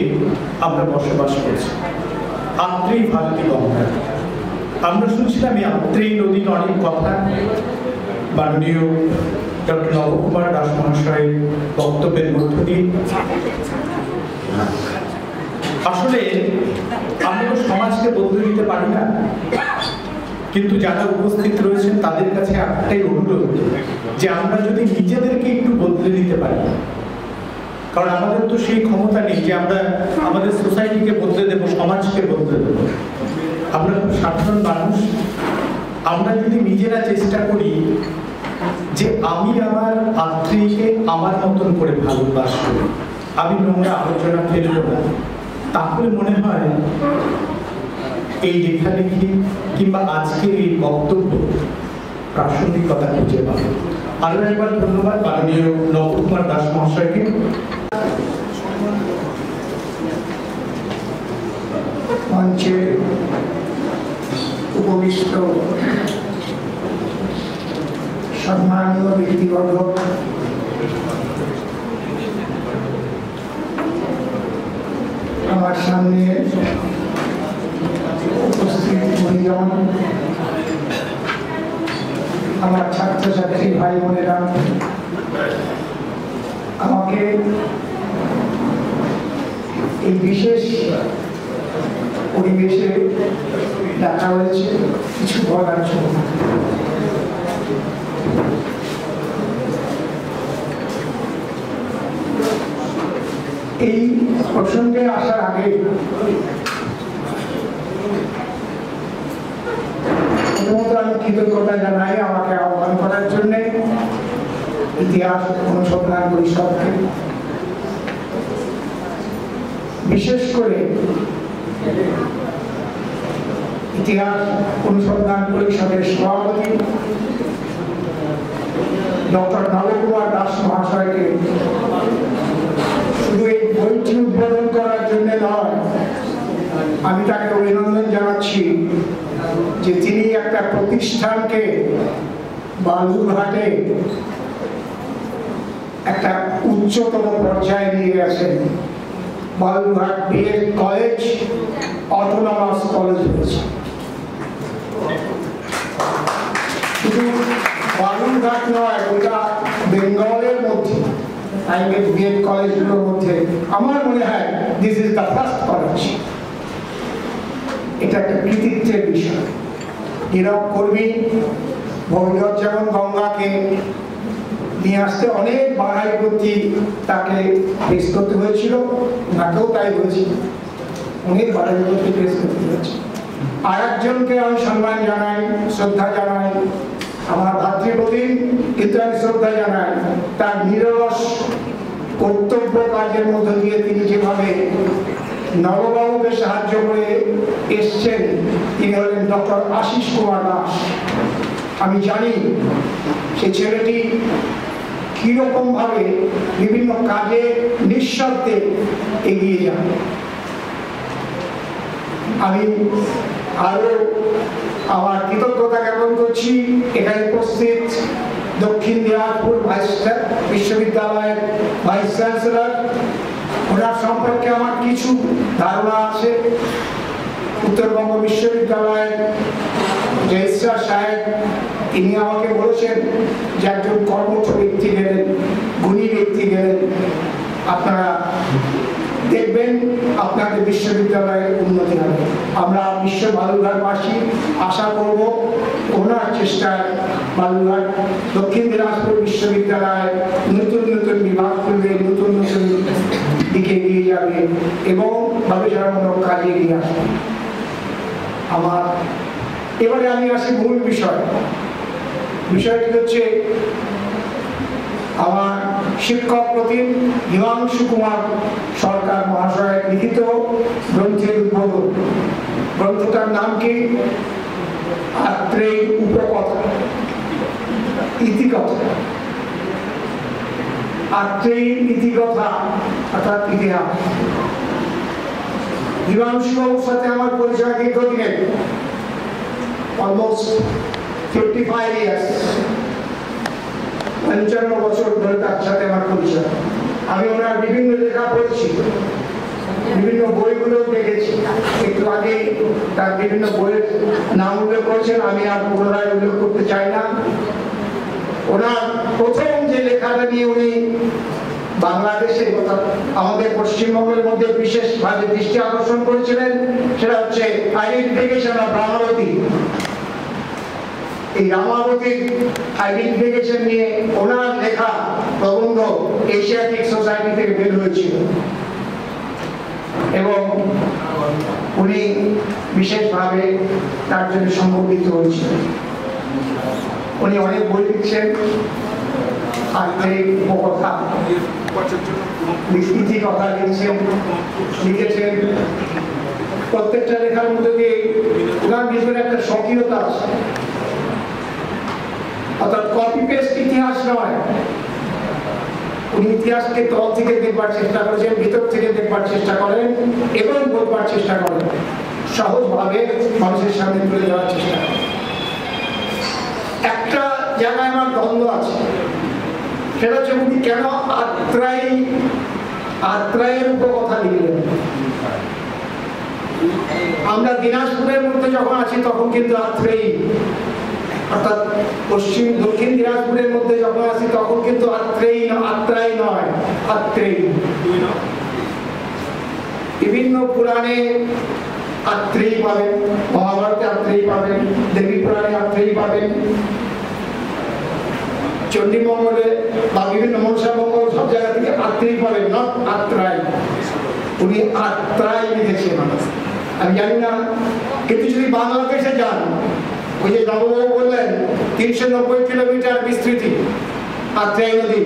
আমরা বসবাস করছি, আত্রেই ভারতী গঙ্গা। আমরা শুনছিলাম এই আত্রেই নদীর অনেক কথা মাননীয় ডক্টর নবকুমার দাস মহাশয়ের বক্তব্যের মধ্য দিয়ে। আসলে আমরা তো সমাজকে বদলে দিতে পারি না, কিন্তু যারা উপস্থিত রয়েছেন তাদের কাছে একটাই অনুরোধ যে আমরা যদি নিজেদেরকে একটু বদলে দিতে পারি, কারণ আমাদের তো সেই ক্ষমতা নেই যে আমরা আমাদের সোসাইটিকে বদলে দেবো, সমাজকে বদলে দেবো। আমরা খুব সাধারণ মানুষ, আমরা যদি নিজেরা চেষ্টা করি যে আমি আমার আত্মীয়কে আমার মতন করে ভালোবাসবো, আমি নোংরা আলোচনা ফেলবো না, তাহলে মনে হয় এই লেখালেখি কিংবা আজকের এই বক্তব্য প্রাসঙ্গিকতা খুঁজে পাবে। আরো একবার ধন্যবাদ মাননীয় নবকুমার দাস মহাশয়কে। মঞ্চে উপবিষ্ট সম্মানীয় ব্যক্তিবর্গ, আমার সামনে উপস্থিত মহিজন, আমার ছাত্রছাত্রী ভাই বোনেরা, আমাকে এই বিশেষ পরিবেশে ডাকা হয়েছে কিছু বলার জন্য। এই প্রসঙ্গে আসার আগে প্রথমত আমি কৃতজ্ঞতা জানাই আমাকে আহ্বান করার জন্য ইতিহাস অনুসন্ধান পরিষদকে, বিশেষ করে ইতিহাস অনুসন্ধান পরিষদের সভাপতি ডক্টর নবকুমার দাস মহাশয়কে শুধু এই বইটি উদ্বোধন করার জন্য নয়, আমি তাকে অভিনন্দন জানাচ্ছি যে তিনি একটা প্রতিষ্ঠানকে বালুরঘাটে একটা উচ্চতম পর্যায়ে নিয়ে গেছেন। Balurghat BEd college autonomous college হয়েছে। শুধু বালুরঘাট নয়, গোটা বেঙ্গলের মধ্যে প্রাইভেট বিএড কলেজগুলোর মধ্যে আমার মনে হয় this is the first college. এটা একটা কৃতিত্বের বিষয়। নীরব কর্মী ভৈরব যেমন গঙ্গাকে নিয়ে আসতে অনেক বাড়াই প্রতি তাকে ফেস করতে হয়েছিল, ওনাকেও তাই হয়েছিল, অনেক বাড়াই প্রতি ফেস করতে হয়েছে। আর একজনকে আমি সম্মান জানাই, শ্রদ্ধা জানাই, আমার ভাতৃপ্রতিম, কিন্তু আমি শ্রদ্ধা জানাই তার নিরলস কর্তব্য কাজের মধ্য দিয়ে তিনি যেভাবে নববাবুকে সাহায্য করে এসছেন, তিনি হলেন ডক্টর আশিস কুমার দাস। আমি জানি সেই ছেলেটি কিরকম ভাবে বিভিন্ন কাজে নিঃস্বার্থে এগিয়ে যান। আমি আরো আমার কৃতজ্ঞতা জ্ঞাপন করছি এখানে উপস্থিত দক্ষিণ দিনাজপুর বিশ্ববিদ্যালয়ের ভাইস চ্যান্সেলর, ওনার সম্পর্কে আমার কিছু ধারণা আছে। উত্তরবঙ্গ বিশ্ববিদ্যালয়ের রেজিস্ট্রার সাহেব তিনি আমাকে বলেছেন যে একজন কর্মঠ ব্যক্তি গেলেন, গুণী ব্যক্তি গেলেন, আপনারা দেখবেন আপনাদের বিশ্ববিদ্যালয়ের উন্নতি হবে। আমরা বিশ্ব বালুরঘাটবাসী আশা করব ওনার চেষ্টায় বালুরঘাট দক্ষিণ দিনাজপুর বিশ্ববিদ্যালয় নতুন নতুন বিভাগ খুলবে, নতুন নতুন দিকে এগিয়ে যাবে এবং গবেষণামূলক কাজে এগিয়ে আসবে। আমার এবারে আমি আসি মূল বিষয়টি হচ্ছে আমার শিক্ষক প্রতিম হিমাংশু কুমার সরকার মহাশয়ের লিখিত গ্রন্থের উদ্বোধন। গ্রন্থটার নাম কি? আত্রেয়ীর উপকথা, ইতিকথা। আত্রেয়ীর ইতিকথা অর্থাৎ ইতিহাস। হিমাংশু বাবুর সাথে আমার পরিচয় দীর্ঘদিনের, অলমোস্ট 55 years, 55 বছর ধরে তার সাথে আমার পরিচয়। আমি ওনার বিভিন্ন লেখা পড়েছি, বিভিন্ন বইগুলো দেখেছি। একটু আগে তার বিভিন্ন বইয়ের নাম উল্লেখ করেছেন, আমি আর পুনরায় উল্লেখ করতে চাই না। ওনার প্রথম যে লেখাটা নিয়ে উনি বাংলাদেশে আমাদের পশ্চিমবঙ্গের মধ্যে বিশেষভাবে দৃষ্টি আকর্ষণ করেছিলেন সেটা হচ্ছে আইডেন্টিফিকেশন অফ রামাবতী। এই রামাবতীর আইডেন্টিফিকেশন নিয়ে ওনার লেখা প্রবন্ধ এশিয়াটিক সোসাইটি থেকে বের হয়েছিল এবং উনি বিশেষভাবে তার জন্য সম্বোধিত হয়েছিলেন। উনি অনেক বই লিখছেন, উপকথা, কথা লিখেছেন। প্রত্যেকটা লেখার মধ্যে দিয়ে ওনার ভিতরে একটা স্বকীয়তা আছে, অর্থাৎ কপি পেস্ট ইতিহাস নয়। উনি ইতিহাসকে তল থেকে দেখবার চেষ্টা করেছেন, ভিতর থেকে দেখবার চেষ্টা করেন এবং বলবার চেষ্টা করেন, সহজভাবে মানুষের সামনে তুলে দেওয়ার চেষ্টা করেন। একটা জায়গায় আমার দ্বন্দ্ব আছে, সেটা হচ্ছে উনি কেন আত্রায়ের উপকথা লিখলেন। আমরা দিনাজপুরের মধ্যে যখন আছি তখন কিন্তু আত্রেয়ী, অর্থাৎ দক্ষিণ দিনাজপুরের মধ্যে যখন আছি তখন কিন্তু আত্রাই নয়, আত্রেয়ী। বিভিন্ন পুরাণে আত্রেয়ী পাবেন, মহাভারতে আত্রেয়ী পাবেন, দেবী পুরাণে আত্রেয়ী পাবেন, চণ্ডীমঙ্গলে বা বিভিন্ন মনসা মঙ্গল সব জায়গা থেকে আত্রেয়ী পাবেন, নট আত্রাই। উনি আত্রাই লিখেছেন, আমি জানি না। কিন্তু যদি বাংলাদেশে যান, ওই যে নববাবু বললেন 390 কিলোমিটার বিস্তৃতি আত্রাই নদী।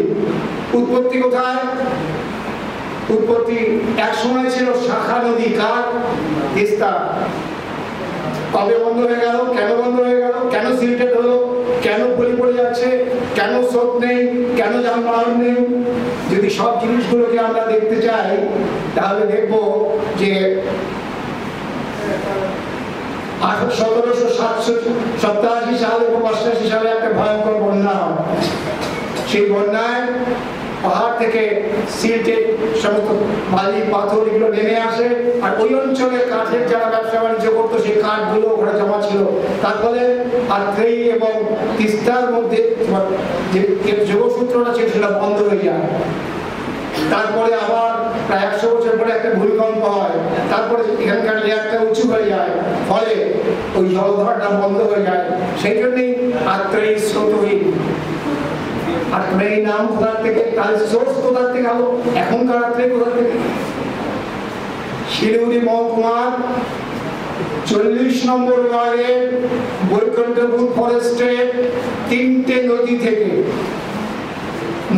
উৎপত্তি কোথায়? উৎপত্তি এক সময় ছিল শাখা নদী। কার? তিস্তা। কবে বন্ধ হয়ে গেল? কেন বন্ধ হয়ে গেল? কেন সিল্টেড হলো? কেন পলি পড়ে যাচ্ছে? কেন স্রোত নেই? কেন যানবাহন নেই? যদি সব জিনিসগুলোকে আমরা দেখতে চাই তাহলে দেখব যে 1787 সালে এবং 88 সালে একটা ভয়ঙ্কর বন্যা হয়। সেই বন্যায় পাহাড় থেকে সিল্টেড সমস্ত বালি পাথর এগুলো নেমে আসে, আর ওই অঞ্চলে কাঠের যারা ব্যবসা বাণিজ্য করতো সেই কাঠগুলো ওখানে জমা ছিল। তার ফলে আত্রেয়ী এবং তিস্তার মধ্যে যে যোগসূত্রটা ছিল সেটা বন্ধ হয়ে যায়। তারপরে আবার প্রায় 100 বছর পরে একটা ভূমিকম্প হয়, তারপরে এখানকার লেয়ারটা উঁচু হয়ে যায়, ফলে ওই জলধারটা বন্ধ হয়ে যায়। সেই জন্যই আত্রেয়ী স্রোতহীন। আত্রেয়ী নাম কোথা থেকে, তার সোর্স কোথা থেকে হলো, এখনকার আত্রেয়ী কোথা থেকে? শিলিগুড়ি মহকুমার 40 নম্বর ওয়ার্ডের বৈকুণ্ঠপুর ফরেস্টের 3টে নদী থেকে,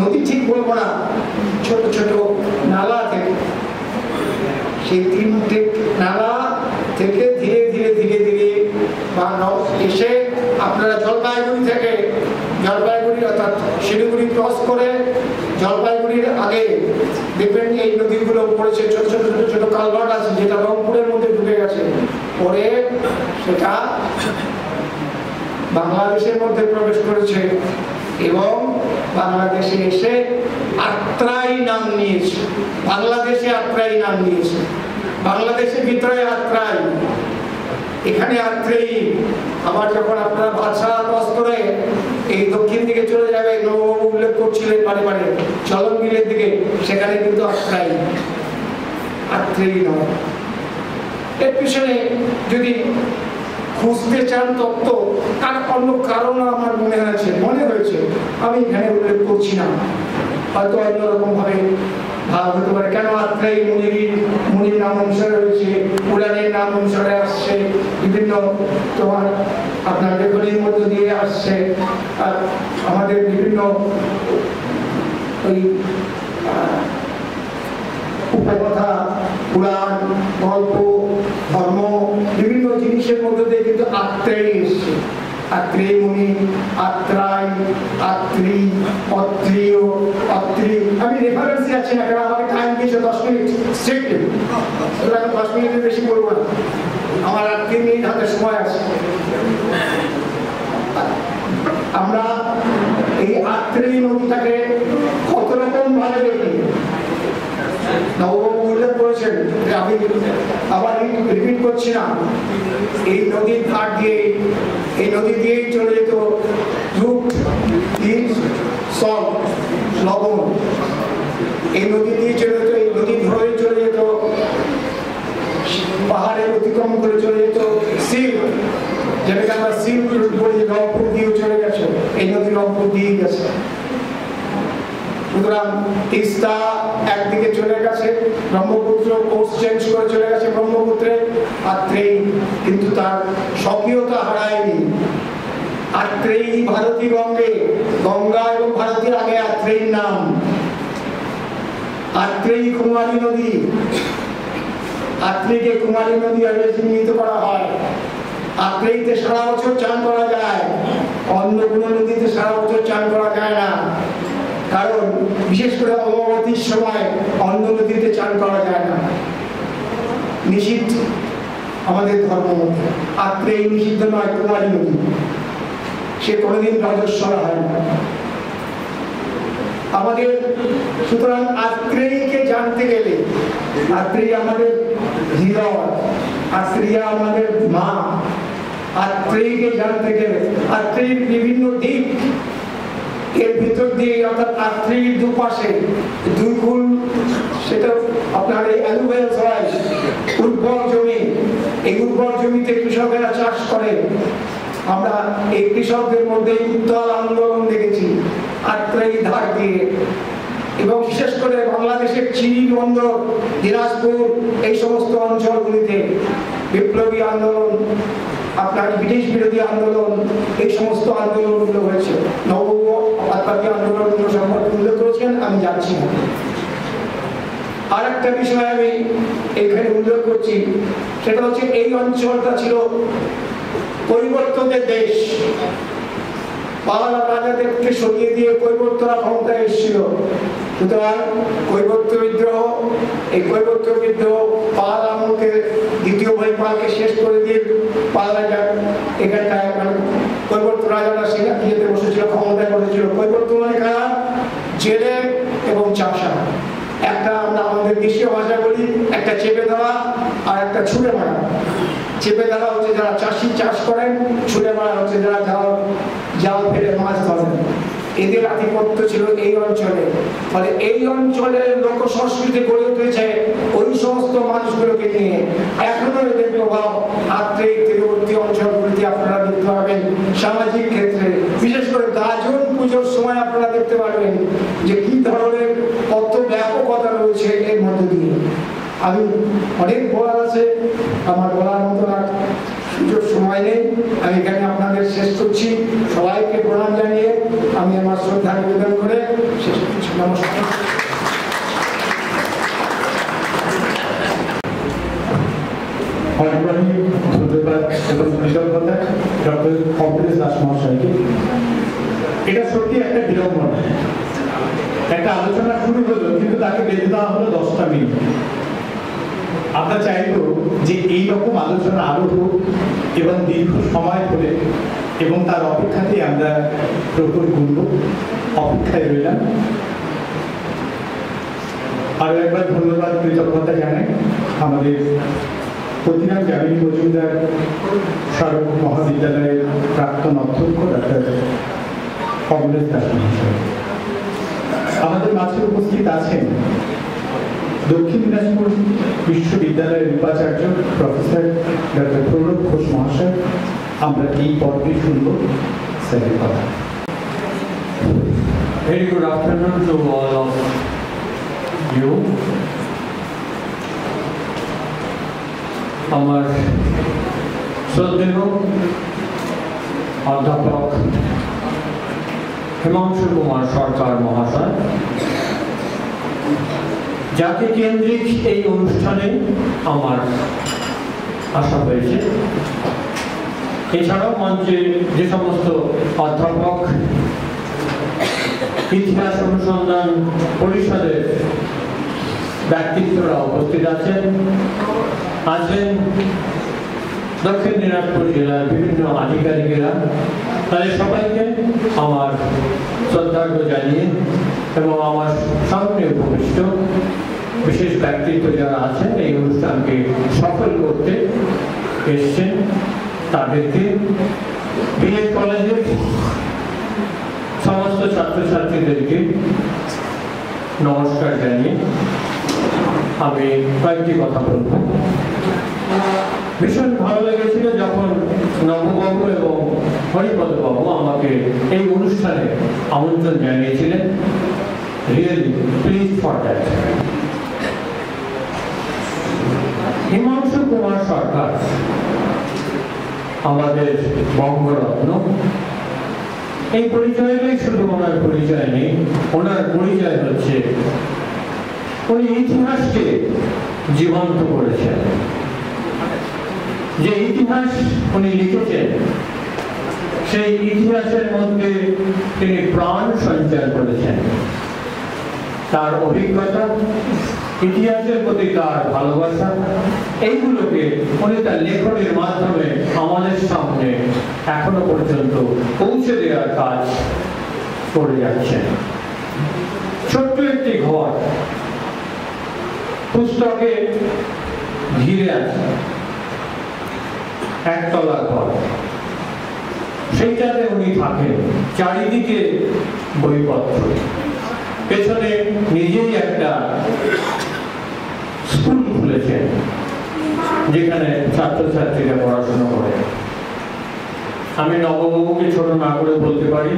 নদী ঠিক বলবো না, ছোট ছোট নালা থেকে, সেই 3টে নালা থেকে ধীরে ধীরে ধীরে ধীরে এসে আপনারা জলপাইগুড়ি থেকে ক্রস করে জলপাইগুড়ির আগে দেখবেন এই নদীগুলো পড়েছে, ছোট ছোট ছোট ছোট কালভার্ট আছে যেটা রংপুরের মধ্যে ঢুকে গেছে, পরে সেটা বাংলাদেশের মধ্যে প্রবেশ করেছে এবং বাংলাদেশে এসে আত্রাই নাম নিয়েছে। বাংলাদেশে আত্রাই নাম নিয়েছে, বাংলাদেশের ভিতরে আত্রাই, এখানে আত্রেই। আবার যখন আপনারা ভাষা ক্রস করে এই দক্ষিণ দিকে চলে যাবে, নববাবু উল্লেখ করছিলেন বারে বারে চলনবিলের দিকে, সেখানে কিন্তু আত্রাই, আত্রেই নয়। এর পিছনে যদি খুঁজতে চান তত্ত্ব, তার অন্য কারণ আমার মনে হয়েছে, আমি এখানে উল্লেখ করছি না, হয়তো অন্যরকম ভাবে ভাব হতে পারে। কেন আত্রাই মুনির নাম অনুসারে হয়েছে, পুরাণের নাম অনুসারে আসছে, বিভিন্ন তোমার আপনার লেখনীর মধ্য দিয়ে আসছে, আর আমাদের বিভিন্ন ওই উপকথা, পুরাণ, গল্প, ধর্ম, বিভিন্ন জিনিসের মধ্যে দিয়ে কিন্তু আত্রেই এসছে। আত্রেয় মুনি, আত্রাই, আত্রি, অত্রিয়, অত্রি। আমি রেফারেন্সে আছি না, কারণ আমাকে টাইম দিয়েছে 10 মিনিট স্ট্রিক্টলি, সুতরাং 10 মিনিটের বেশি বলবো না, আমার আর 3 মিনিট হাতে সময় আছে। আমরা এই আত্রেয় নদীটাকে কত রকম ভাবে দেখি, নববাবু উল্লেখ করেছেন, আমি আবার রিপিট করছি না। এই নদীর ঘাট দিয়ে, এই নদী দিয়েই চলে যেত দুধ, তিল, সল, লবণ, এই নদী দিয়ে চলে যেত, এই নদী ধরেই চলে যেত, পাহাড়ে অতিক্রম করে চলে যেত সিল্ক, যেটাকে আমরা সিল্ক রুট বলি, রংপুর দিয়েও চলে গেছে, এই নদী রংপুর দিয়ে গেছে। সুতরাং তিস্তা একদিকে চলে গেছে, ব্রহ্মপুত্র কোর্স চেঞ্জ করে চলে গেছে ব্রহ্মপুত্রে, আত্রেই কিন্তু তার স্বকীয়তা হারায়নি। আত্রেই ভারতী গঙ্গে, গঙ্গা এবং ভারতীর আগে আত্রেয়ীর নাম। আত্রেই কুমারী নদী, আত্রেয়ীকে কুমারী নদী আগে চিহ্নিত করা হয়। আত্রেয়ীতে সারা বছর চান করা যায়, অন্য কোনো নদীতে সারা বছর চান করা যায় না, কারণ বিশেষ করে অমাবতীর সময় অন্য নদীতে চান করা যায় না, নিষিদ্ধ আমাদের ধর্ম মধ্যে। আত্রেয়ী নিষিদ্ধ নয়, কুমারী নদী, সে কোনোদিন রজস্বলা হয় না আমাদের। সুতরাং আত্রেয়ীকে জানতে গেলে, আত্রেয়ী আমাদের হৃদয়, আত্রেয়া আমাদের মা, আত্রেয়ীকে জানতে গেলে আত্রেয়ীর বিভিন্ন দিক, এর ভিতর দিয়ে অর্থাৎ আত্রেয়ীর দুপাশে দুই কুল, সেটা আপনার এই অ্যালুভিয়াল সয়েল, উর্বর জমি, এই উর্বর জমিতে কৃষকেরা চাষ করে। আমরা এই কৃষকদের মধ্যে উত্তাল আন্দোলন দেখেছি আত্রেয়ী ধার দিয়ে, এবং বিশেষ করে বাংলাদেশের চিনি বন্দর, দিনাজপুর, এই সমস্ত অঞ্চলগুলিতে বিপ্লবী আন্দোলন, আপনার ব্রিটিশ বিরোধী আন্দোলন, এই সমস্ত আন্দোলনগুলো হয়েছে। নববাবু আত্মাবী আন্দোলনগুলো সম্পর্কে উল্লেখ করেছেন, আমি যাচ্ছি না। আর একটা বিষয় আমি এখানে উল্লেখ করছি, সেটা হচ্ছে এই অঞ্চলটা ছিল কৈবর্তদের দেশ। পাল রাজাদেরকে সরিয়ে দিয়ে কৈবর্তরা ক্ষমতায় এসেছিল। সুতরাং কৈবর্ত বিদ্রোহ, এই কৈবর্ত বিদ্রোহ পাল আমলকে, দ্বিতীয় ভাই পালকে শেষ করে দিয়ে পাল রাজা এখানটায় কৈবর্ত রাজারা সেখানে যেতে বসেছিল, ক্ষমতায় বসেছিল। কৈবর্ত মানে কারা? জেলে এবং চাষা। একটা আমরা আমাদের দেশীয় ভাষা বলি, একটা চেপে ধরা আর একটা ছুঁড়ে মারা। চেপে ধরা হচ্ছে যারা চাষি চাষ করেন, ছুঁড়ে মারা হচ্ছে যারা জাল ফেলে মাছ ধরেন। এদের আধিপত্য ছিল এই অঞ্চলে। ফলে এই অঞ্চলের লোক সংস্কৃতি গড়ে উঠেছে ওই সমস্ত মানুষগুলোকে নিয়ে। এখনো এদের প্রভাব আত্রেয়ী তীরবর্তী অঞ্চলগুলিতে আপনারা দেখতে পাবেন। সামাজিক ক্ষেত্রে বিশেষ করে গাজন পুজোর সময় আপনারা দেখতে পারবেন যে কি ধরনের কত ব্যাপকতা রয়েছে এর মধ্যে দিয়ে। আমি অনেক বলার আছে, আমার বলার মতো আর সুযোগ সময় নেই। আমি এখানে আপনাদের শেষ করছি। সবাইকে প্রণাম জানিয়ে আমি আমার শ্রদ্ধা নিবেদন করে শেষ করছি। নমস্কার। ধন্যবাদ ডক্টর কমপ্লেক্স দাস মহাশয়কে। এটা সত্যি একটা বিড়ম্বনা। একটা আলোচনা শুরু হলো, কিন্তু তাকে বেঁধে দেওয়া হলো 10টা মিনিট। আমরা চাইবো যে এইরকম আলোচনা আরো হোক এবং দীর্ঘ সময় ধরে, এবং তার অপেক্ষাতেই আমরা প্রহর গুনব। অপেক্ষায় রইলাম। আরো একবার ধন্যবাদ, কৃতজ্ঞতা জানাই আমাদের প্রতিরাম যামিনী মজুমদার স্মারক মহাবিদ্যালয়ের প্রাক্তন অধ্যক্ষ ডক্টর কমলেশ দাস মহাশয়। আমাদের মাঝে উপস্থিত আছেন দক্ষিণ দিনাজপুর বিশ্ববিদ্যালয়ের উপাচার্য প্রফেসর ডক্টর প্রণব ঘোষ মহাশয়। আমরা এই পর্বে শুনব স্যারের কথা। Very good afternoon to all of you. আমার শ্রদ্ধেয় অধ্যাপক হিমাংশু কুমার সরকার মহাশয়, জাতি কেন্দ্রিক এই অনুষ্ঠানে আমার আসা হয়েছে। এছাড়াও মঞ্চে যে সমস্ত অধ্যাপক, ইতিহাস অনুসন্ধান পরিষদের ব্যক্তিত্বরা উপস্থিত আছেন দক্ষিণ দিনাজপুর জেলার বিভিন্ন আধিকারিকেরা, তাদের সবাইকে আমার শ্রদ্ধার্ঘ জানিয়ে এবং আমার সামনে উপবিষ্ট বিশেষ ব্যক্তিত্ব যারা আছেন এই অনুষ্ঠানকে সফল করতে এসছেন তাদেরকে, বিএড কলেজের সমস্ত ছাত্রছাত্রীদেরকে নমস্কার জানিয়ে আমি কয়েকটি কথা বলব। ভীষণ ভালো লেগেছিল যখন নববাবু এবং হরিপদবাবু আমাকে এই অনুষ্ঠানে আমন্ত্রণ জানিয়েছিলেন। Really please for that. Himanshu Kumar Sarkar আমাদের বঙ্গরত্ন। এই পরিচয়টাই শুধু ওনার পরিচয় নেই, ওনার পরিচয় হচ্ছে উনি ইতিহাসকে জীবন্ত করেছেন। যে ইতিহাস উনি লিখেছেন সেই ইতিহাসের মধ্যে তিনি প্রাণ সঞ্চার করেছেন। তার অভিজ্ঞতা, ইতিহাসের প্রতি তার ভালোবাসা, এইগুলোকে উনি তার লেখনের মাধ্যমে আমাদের সামনে এখনো পর্যন্ত পৌঁছে দেওয়ার কাজ করে যাচ্ছেন। ছোট্ট একটি ঘর পুস্তকে ঘিরে আছে, একতলা ঘর, সেইটাতে উনি থাকেন। চারিদিকে বইপত্র, পেছনে নিজেই একটা স্কুল খুলেছেন যেখানে ছাত্রছাত্রীরা পড়াশোনা করে। আমি নববাবুকে ছোট না করে বলতে পারি,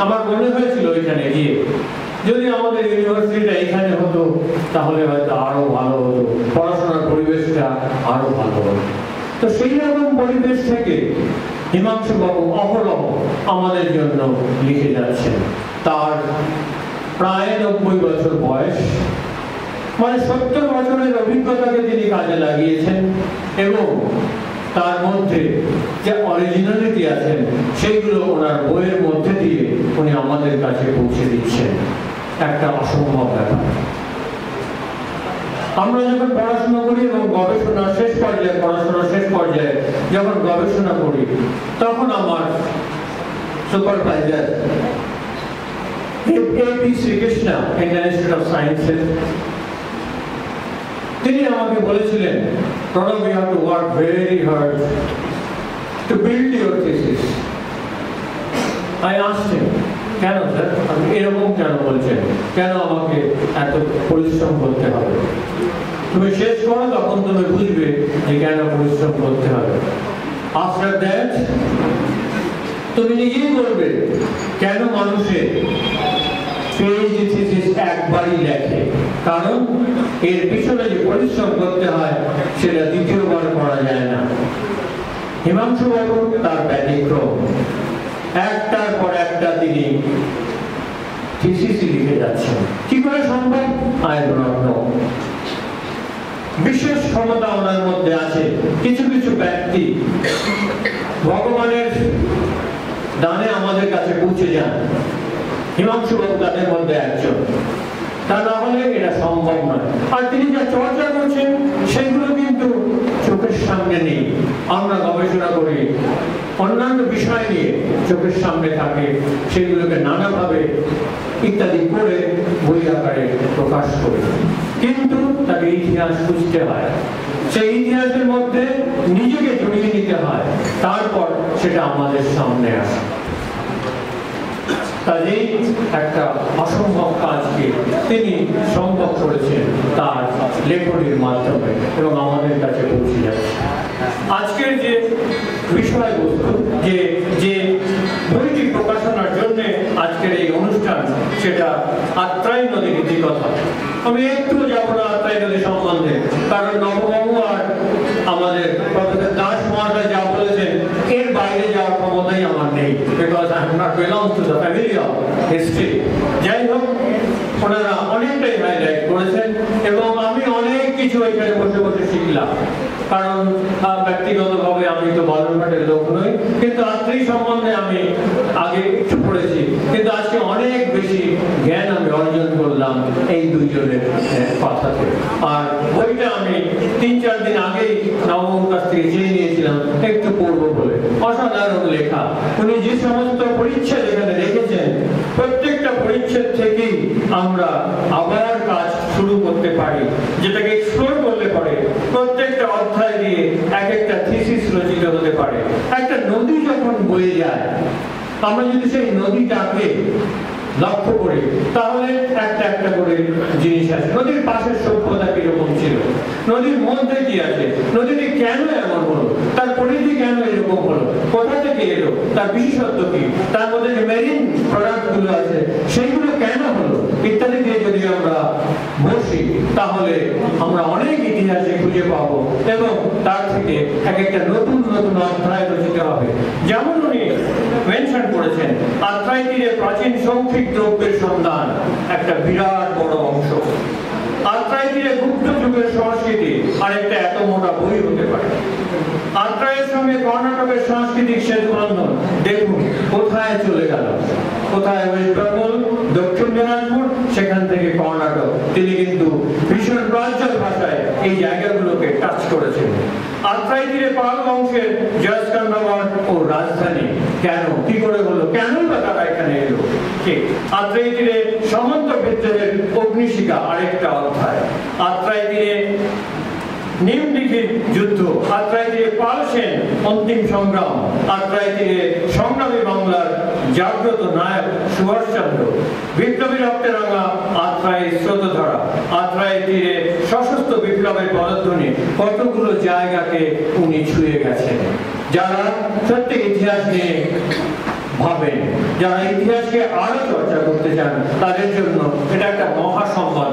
আমার মনে হয়েছিল এখানে গিয়ে যদি আমাদের ইউনিভার্সিটিটা এখানে হতো তাহলে হয়তো আরো ভালো হতো, পড়াশোনার পরিবেশটা আরো ভালো হতো। তো সেই রকম পরিবেশ থেকে হিমাংশু বাবু অহরহ আমাদের জন্য লিখে যাচ্ছেন। তার প্রায় 90 বছর বয়স, মানে 70 বছরের অভিজ্ঞতাকে তিনি কাজে লাগিয়েছেন এবং তার মধ্যে যে অরিজিনালিটি আছেন সেইগুলো ওনার বইয়ের মধ্যে দিয়ে উনি আমাদের কাছে পৌঁছে দিচ্ছেন। একটা অসম্ভব ব্যাপার। আমরা যখন পড়াশোনা করি এবং গবেষণা শেষ পর্যায়ে যখন গবেষণা করি, তখন আমার supervisor A.P. Srikrishna Indian Institute of Sciences, তিনি আমাকে বলেছিলেন, Pranab, you have to work very hard to build your thesis. I asked him, কেন স্যার আপনি এরকম কেন বলছেন, কেন আমাকে এত পরিশ্রম করতে হবে? তুমি শেষ করো, তখন তুমি বুঝবে যে কেন পরিশ্রম করতে হবে। আফটার দ্যাট তুমি নিজেই বলবে কেন মানুষের পিএইচডি থিসিস একবারই লেখে, কারণ এর পিছনে যে পরিশ্রম করতে হয় সেটা দ্বিতীয়বার করা যায় না। হিমাংশু বাবু তার ব্যতিক্রম, একটার পর একটা তিনি থিসিস লিখে যাচ্ছেন। কি করে সম্ভব? I do not know. বিশেষ ক্ষমতা ওনার মধ্যে আছে। কিছু কিছু ব্যক্তি ভগবানের দানে আমাদের কাছে পৌঁছে যান, হিমাংশু বাবু তাদের মধ্যে একজন। তা না হলে এটা সম্ভব নয়। আর তিনি যা চর্চা করছেন সেগুলো কিন্তু চোখের সামনে নেই। আমরা গবেষণা করি, অন্যান্য বিষয় নিয়ে চোখের সামনে থাকে, সেগুলোকে নানাভাবে ইত্যাদি করে বই আকারে প্রকাশ করি, কিন্তু তাকে ইতিহাস বুঝতে হয়, সেই ইতিহাসের মধ্যে নিজেকে জড়িয়ে নিতে হয়, তারপর সেটা আমাদের সামনে আসে। কাজেই একটা অসম্ভব কাজকে তিনি সম্ভব করেছেন তার লেখনীর মাধ্যমে এবং আমাদের কাছে পৌঁছে যাচ্ছে। আজকের যে বিষয়বস্তু, যে বইটি প্রকাশনার জন্য আজকের এই অনুষ্ঠান, সেটা আত্রাই নদীর ইতিকথা। আমি একটু যাবো না আত্রাই নদী সম্বন্ধে, কারণ নববাবু আর আমাদের প্রফেসর দাস মহাশয় যা বলেছেন এর বাইরে যাওয়ার ক্ষমতাই আমার নেই, because I am not belongs to the family of history. যাই হোক, ওনারা অনেকটাই হাইলাইট করেছেন এবং আমি অনেক কিছু এখানে বসে বসে শিখলাম, কারণ ব্যক্তিগতভাবে আমি তো বালুরঘাটের লোক নই, কিন্তু আত্রাই সম্বন্ধে আমি আগে একটু পড়েছি, কিন্তু আজকে অনেক বেশি জ্ঞান আমি অর্জন করলাম এই দুইজনের কথাতে। আর বইটা আমি 3-4 দিন আগেই নববাবুর কাছ থেকে চেয়ে নিয়েছিলাম একটু পড়বো বলে। অসাধারণ লেখা। উনি যে সমস্ত পরিচ্ছেদ এখানে রেখেছেন, প্রত্যেকটা পরিচ্ছেদ থেকেই আমরা আবার কাজ শুরু করতে পারি, যেটাকে এক্সপ্লোর করলে পরে প্রত্যেকটা অধ্যায় দিয়ে এক একটা থিসিস রচিত হতে পারে। একটা নদী যখন বয়ে যায়, আমরা যদি সেই নদীটাকে লক্ষ্য করি তাহলে একটা একটা করে জিনিস আছে। নদীর পাশের সভ্যতা কিরকম ছিল, নদীর মধ্যে কি আছে, নদীটি কেন এমন হলো, তার পরিধি কেন এরকম হলো, কোথা থেকে এলো, তার বিশেষত্ব কি, তার মধ্যে যে মেরিন প্রোডাক্ট গুলো আছে সেইগুলো কেন হলো ইত্যাদি দিয়ে যদি আমরা বসি তাহলে আমরা অনেক ইতিহাসে খুঁজে পাবো এবং তার থেকে এক একটা নতুন নতুন অধ্যায় রচিত হবে। যেমন উনি মেনশন করেছেন আত্রাই তীরে প্রাচীন শৌখিক দ্রব্যের সন্ধান একটা বিরাট বড় অংশ। আত্রাই তীরে গুপ্ত যুগের সংস্কৃতি আরেকটা এত মোটা বই হতে পারে। আত্রাইয়ের সঙ্গে কর্ণাটকের সাংস্কৃতিক সেতু বন্ধন দেখুন কোথায় চলে গেল, কোথায় ওয়েস্ট বেঙ্গল, দক্ষিণ দিনাজপুর, সেখান থেকে কর্ণাটক। তিনি কিন্তু ভীষণ প্রাঞ্জল ভাষায় এই জায়গাগুলোকে টাচ করেছেন। আত্রাই তীরে পাল বংশের জয়স্কন্ধাগড় ও রাজধানী কেন, কি করে হলো, কেন বা তারা এখানে এলো, ঠিক। আত্রাই তীরে সামন্ত বিদ্রোহের অগ্নিশিখা আরেকটা অধ্যায়। আত্রাই তীরে নিমদিঘির যুদ্ধ, আত্রাই তীরে পাল সেন অন্তিম সংগ্রাম, আত্রাই তীরে সংগ্রামী বাংলার জাগ্রত নায়ক সুভাষচন্দ্র, বিপ্লবী রক্তে রাঙা আত্রাই স্রোতধারা, আত্রাই তীরে সশস্ত্র বিপ্লবের পদধ্বনি, কতগুলো জায়গাকে উনি ছুঁয়ে গেছেন। যারা সত্যি ইতিহাস নিয়ে ভাবেন, যারা ইতিহাসকে আরো চর্চা করতে চান, তাদের জন্য এটা একটা মহাসম্পদ।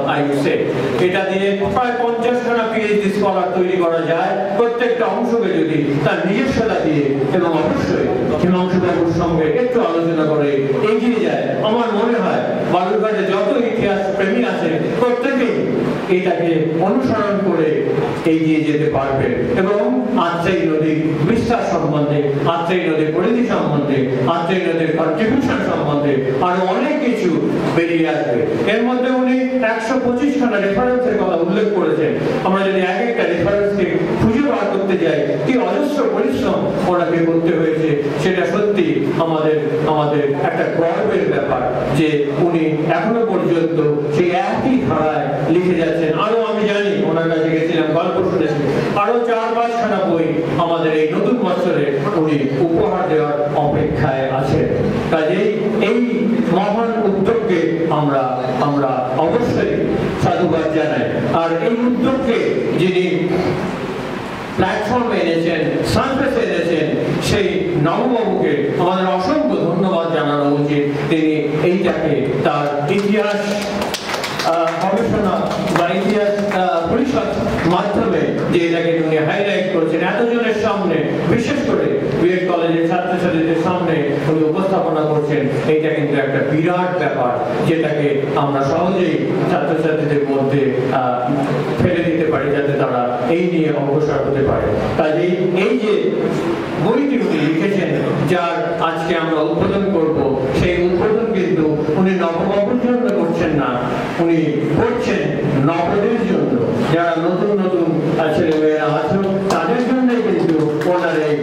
এটা দিয়ে প্রায় 50খানা পিএইচডি স্কলার তৈরি করা যায়, প্রত্যেকটা অংশকে যদি তার নিজস্বতা দিয়ে এবং অবশ্যই হিমাংশু বাবুর সঙ্গে একটু আলোচনা করে এগিয়ে যায়, আমার মনে হয় বালুরঘাটে যত ইতিহাস প্রেমী আছে প্রত্যেকেই এটাকে অনুসরণ করে এগিয়ে যেতে পারবে এবং আত্রাই নদীর বিস্তার সম্বন্ধে, আত্রাই নদীর পরিধি সম্বন্ধে, আত্রাই নদীর কন্ট্রিবিউশন সম্বন্ধে আরো অনেক কিছু বেরিয়ে আসবে। এর মধ্যে উনি 125খানা রেফারেন্সের কথা উল্লেখ করেছেন। আমরা যদি এক একটা রেফারেন্সকে খুঁজে বার করতে যাই, কি অজস্র পরিশ্রম ওনাকে করতে হয়েছে, সেটা সত্যি আমাদের একটা গর্বের ব্যাপার যে উনি এখনো পর্যন্ত সেই একই ধারায় লিখে যাচ্ছেন। আরো আমি জানি, ওনার কাছে গেছিলাম, গল্প শুনেছি, আরো 4-5খানা বই আমাদের এই নতুন বছরে উনি উপহার দেওয়ার অপেক্ষায় আছেন। কাজেই এই মহান উদ্যোগকে আমরা অবশ্যই সাধুবাদ জানাই। আর এই উদ্যোগকে যিনি প্ল্যাটফর্মে এনেছেন, সার্ফেসে এনেছেন, সেই নববাবুকে আমাদের অসংখ্য ধন্যবাদ জানানো উচিত। তিনি এইটাকে তার ইতিহাস গবেষণা বা ইতিহাস পরিষদ মাধ্যমে যে এটাকে উনি হাইলাইট করছেন এতজনের সামনে, বিশেষ করে বিএড কলেজের ছাত্রছাত্রীদের সামনে উনি উপস্থাপনা করছেন, এইটা কিন্তু একটা বিরাট ব্যাপার, যেটাকে আমরা সহজেই ছাত্রছাত্রীদের মধ্যে ফেলে দিতে পারি যাতে তারা এই নিয়ে অগ্রসর হতে পারে। কাজেই এই যে বইটি উনি লিখেছেন, যার আজকে আমরা উদ্বোধন করব, সেই উদ্বোধন কিন্তু উনি না, উনি করছেন নবদের জন্য, যারা নতুন নতুন ছেলেমেয়েরা আছে তাদের জন্যই কিন্তু ওনার এই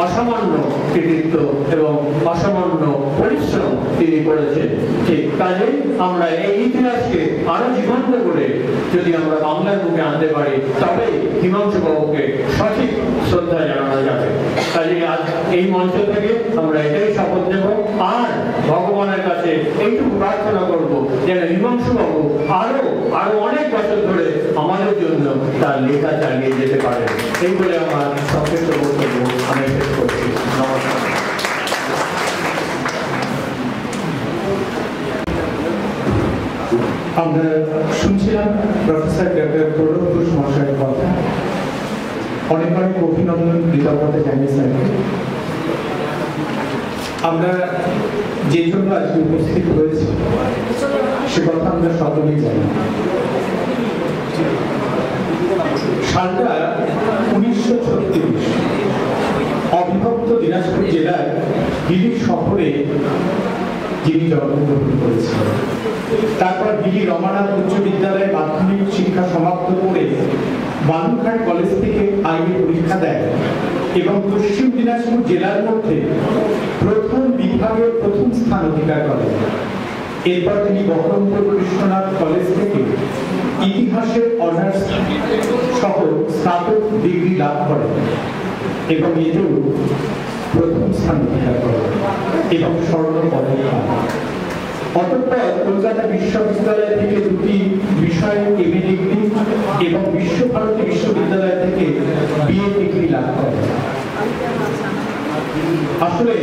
অসামান্য কৃতিত্ব এবং অসামান্য পরিশ্রম তিনি করেছেন। ঠিক কাজেই আমরা এই ইতিহাসকে আরো জীবন্ত করে যদি আমরা বাংলার বুকে আনতে পারি, তবে হিমাংশু বাবুকে সঠিক শ্রদ্ধা জানানো যাবে। কাজে আজ এই মঞ্চ থেকে আমরা এটাই শপথ নেব আর ভগবানের কাছে এইটুকু প্রার্থনা করব যেন হিমাংশু বাবু আরো অনেক বছর ধরে আমাদের জন্য তার লেখা চালিয়ে যেতে পারে। এই বলে আমার সংক্ষিপ্ত বক্তব্য আমি শেষ করছি। নমস্কার। আমরা শুনছিলাম প্রফেসর ডক্টর প্রণব ঘোষ মহাশয়ের কথা। অনেক অনেক অভিনন্দন, কৃতজ্ঞতা জানিয়ে স্যারকে। আমরা যে জন্য আজকে উপস্থিত হয়েছি সে কথা আমরা সকলেই জানি। সালটা 1936, অবিভক্ত দিনাজপুর জেলার হিলি শহরে যিনি জন্মগ্রহণ করেছিলেন। তারপর হিলি রমানাথ উচ্চ বিদ্যালয়ে মাধ্যমিক শিক্ষা সমাপ্ত করে বালুরঘাট কলেজ থেকে আইএ পরীক্ষা দেয় এবং পশ্চিম দিনাজপুর জেলার মধ্যে প্রথম বিভাগে প্রথম স্থান অধিকার করেন। এরপর তিনি বহরমপুর কৃষ্ণনাথ কলেজ থেকে ইতিহাসের অনার্স সহ স্নাতক ডিগ্রি লাভ করেন এবং এতেও প্রথম স্থান অধিকার করেন এবং স্বর্ণ পদক পান। অতঃপর কলকাতা বিশ্ববিদ্যালয় থেকে দুটি বিষয়ে এমএ ডিগ্রি এবং বিশ্বভারতী বিশ্ববিদ্যালয় থেকে বিএ ডিগ্রি লাভ করেন। আসলে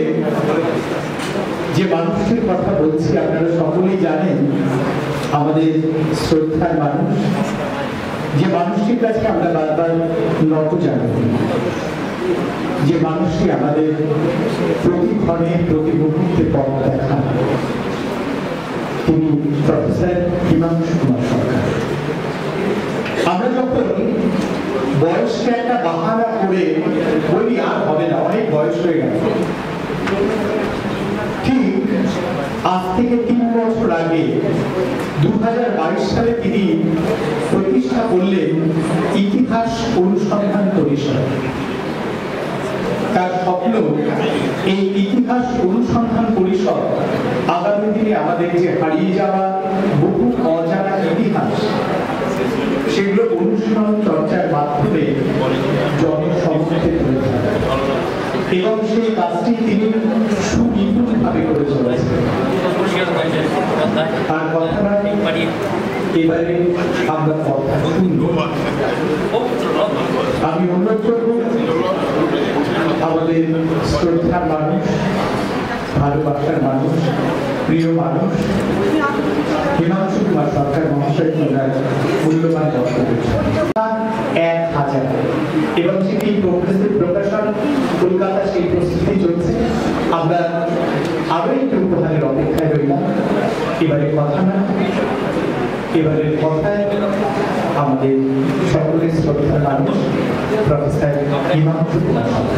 যে মানুষটির কথা বলছি আপনারা সকলেই জানেন, আমাদের শ্রদ্ধার মানুষ, যে মানুষটির কাছে আমরা বারবার নত জানাই, যে মানুষটি আমাদের প্রতি ক্ষণে প্রতি মুহূর্তে পথ দেখান, তিনি প্রফেসর হিমাংশু কুমার সরকার। আমরা যখন বয়সকে একটা বাহানা করে বলি আর হবে না, অনেক বয়স হয়ে গেছে, ঠিক আজ থেকে 3 বছর আগে 2022 সালে তিনি প্রতিষ্ঠা করলেন ইতিহাস অনুসন্ধান পরিষদ। তার স্বপ্ন এই ইতিহাস অনুসন্ধান পরিষদ আগামী দিনে আমাদের যে হারিয়ে যাওয়া বহু অজানা ইতিহাস সেগুলো অনুসরণ চর্চার মাধ্যমে জনসমক্ষে তুলে ধরে এবং সেই কাজটি তিনি সুনিপুণভাবে করে চলেছেন। আর কথা না এবারে আমরা কথা শুনব। আমি অনুরোধ করব আমাদের শ্রদ্ধার মানুষ, ভালোবাসার মানুষ, প্রিয় মানুষ হিমাংশু কুমার সরকার মহাশয় মূল্যবান বক্তব্য 1000 এবং সেটি প্রকাশন কলকাতা, সেই প্রস্তুতি চলছে। আমরা আরো একটু উপহারের অপেক্ষায় রইলাম। এবারে কথা না, এবারের কথায় আমাদের সকলের শ্রদ্ধার মানুষ প্রফেসর হিমাংশু কুমার সরকার।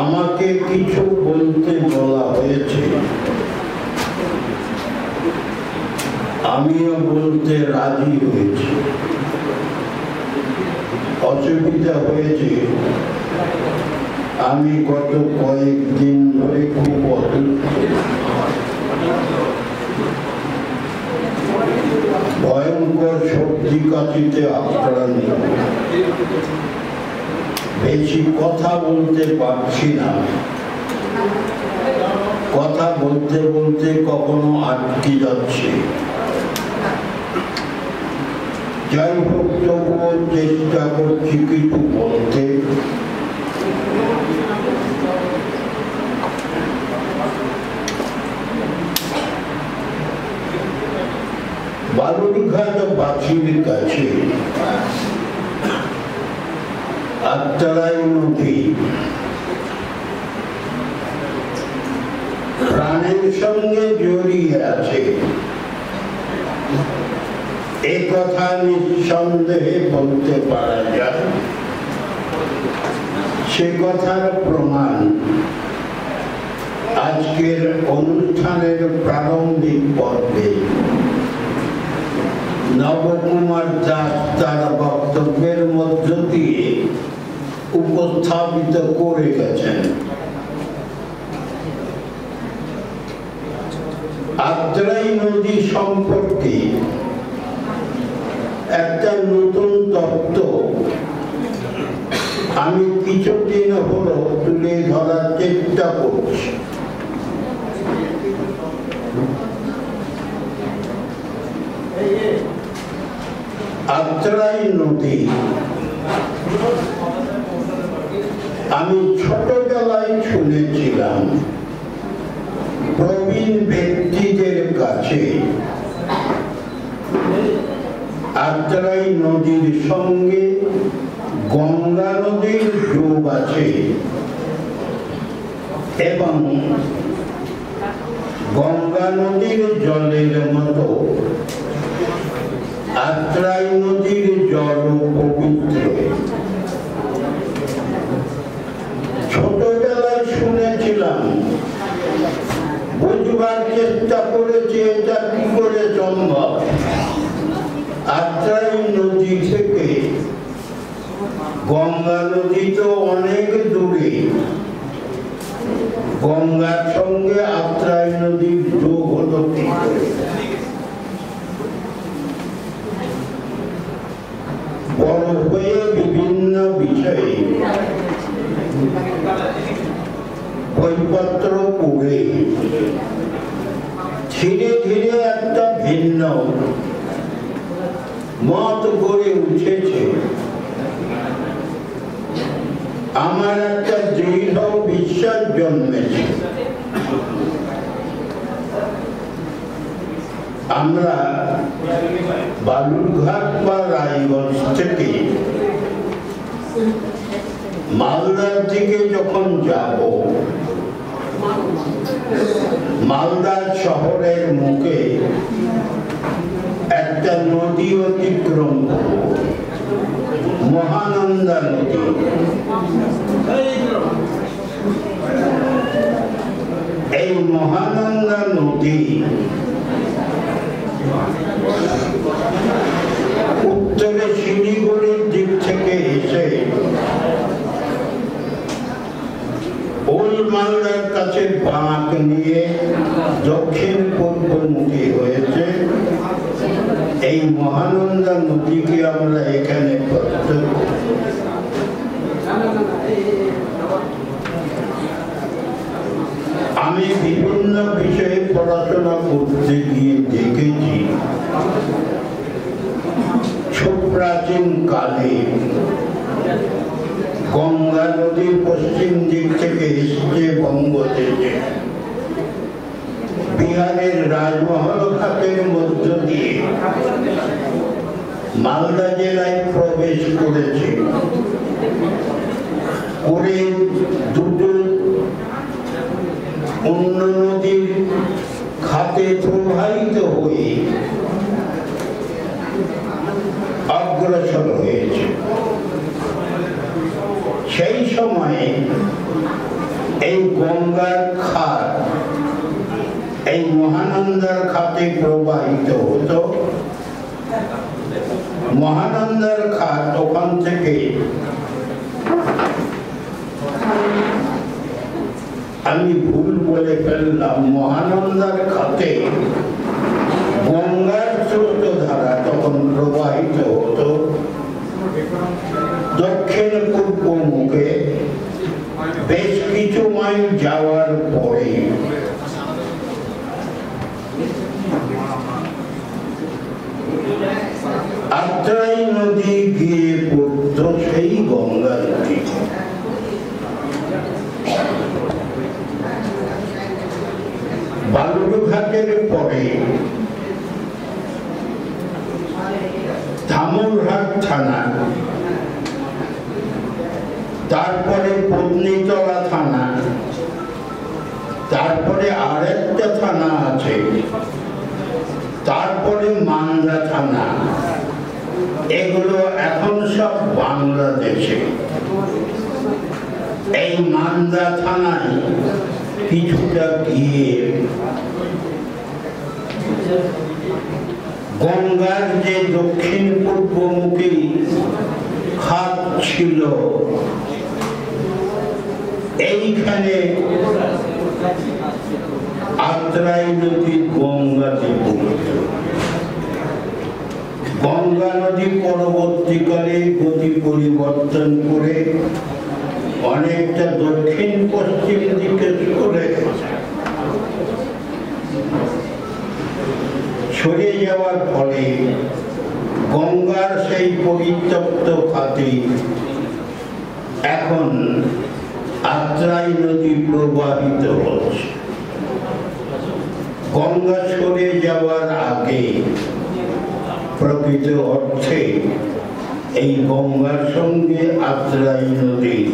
আমাকে কিছু বলতে বলা হয়েছে, আমিও বলতে রাজি হয়েছি। অসুবিধা হয়েছে, আমি গত কয়েকদিন ধরে খুব ভয়ঙ্কর সর্দি কাশিতে আক্রান্ত। বেশি কথা বলতে পারছি না, কথা বলতে বলতে কখনো আটকে যাচ্ছে। যাই হোক, তবুও চেষ্টা করছি কিছু বলতে। বালুরঘাট বাছির কাছে আত্মারাই নদী প্রাণের সঙ্গে জড়িয়ে আছে, এ কথা নিঃসন্দেহে বলতে পারা যায়। সে কথার প্রমাণ আজকের অনুষ্ঠানের প্রারম্ভিক পর্বে নবকুমার দাস তার বক্তব্যের মধ্য দিয়ে উপস্থাপিত করে গেছেন। আত্রাই নদী সম্পর্কে একটা নতুন তত্ত্ব আমি কিছুদিন হলো তুলে ধরার চেষ্টা করছি। আত্রাই নদী আমি ছোটবেলায় শুনেছিলাম প্রবীণ ব্যক্তিদের কাছে আত্রাই নদীর সঙ্গে গঙ্গা নদীর যোগ আছে এবং গঙ্গা নদীর জলের মতো আত্রাই নদীর জল পবিত্র। ছোটবেলায় শুনেছিলাম, বুঝবার চেষ্টা করেছি এটা কি করে সম্ভব। আত্রাই নদী থেকে গঙ্গা নদী তো অনেক দূরে, গঙ্গার সঙ্গে আত্রাই নদীর যোগ হলো কি করে? বড় হয়ে বিভিন্ন বিষয়ে বইপত্র পড়ে ধীরে ধীরে একটা ভিন্ন মত গড়ে উঠেছে। আমার একটা দৃঢ় বিশ্বাস জন্মেছে, আমরা বালুরঘাট বা রায়গঞ্জ থেকে মালদার দিকে যখন যাব, মালদা শহরের মুখে একটা নদী অতিক্রম করব, মহানন্দা নদী। এই মহানন্দা নদী উত্তরে শিলিগুড়ির দিক থেকে এসে ওল্ড মালদার কাছে বাঁক নিয়ে দক্ষিণ পূর্বমুখী হয়েছে। এই মহানন্দা নদীকে আমরা এখানে প্রত্যক্ষ। আমি বিভিন্ন বিষয়ে পড়াশোনা করতে গিয়ে দেখেছি প্রাচীন কালে গঙ্গা নদীর পশ্চিম দিক থেকে এসছে বঙ্গদেশে, বিহারের রাজমহল খাতের মধ্য দিয়ে মালদা জেলায় প্রবেশ করেছে, করে দুটো অন্য নদীর খাতে প্রবাহিত হয়ে অগ্রসর হয়েছে। সেই সময়ে এই গঙ্গার খাত এই মহানন্দার খাতে প্রবাহিত হতো। মহানন্দার খাত ওখান থেকে আমি ভুল বলে ফেললাম, মহানন্দার খাতে গঙ্গার স্রোত ধারা তখন প্রবাহিত হতো দক্ষিণ পূর্ব মুখে। বেশ কিছু মাইল যাওয়ার পরে আত্রাই নদী গিয়ে পড়ত সেই গঙ্গা নদী। বালুরঘাটের পরে ধামুরহাট থানা, তারপরে পত্নীতলা থানা, তারপরে আরেকটা থানা আছে, তারপরে মান্দা থানা। এগুলো এখন সব বাংলাদেশে। এই মান্দা থানায় কিছুটা গিয়ে গঙ্গার যে দক্ষিণ পূর্বমুখী খাত ছিল, এইখানে আত্রাই নদী গঙ্গাতে পড়েছে। গঙ্গা নদী পরবর্তীকালে গতি পরিবর্তন করে অনেকটা দক্ষিণ পশ্চিম দিকে সরে যাওয়ার ফলে গঙ্গার সেই পরিত্যক্ত খাতে এখন আত্রাই নদী প্রবাহিত হচ্ছে। গঙ্গা সরে যাওয়ার আগে প্রকৃত অর্থে এই গঙ্গার সঙ্গে আত্রাই নদীর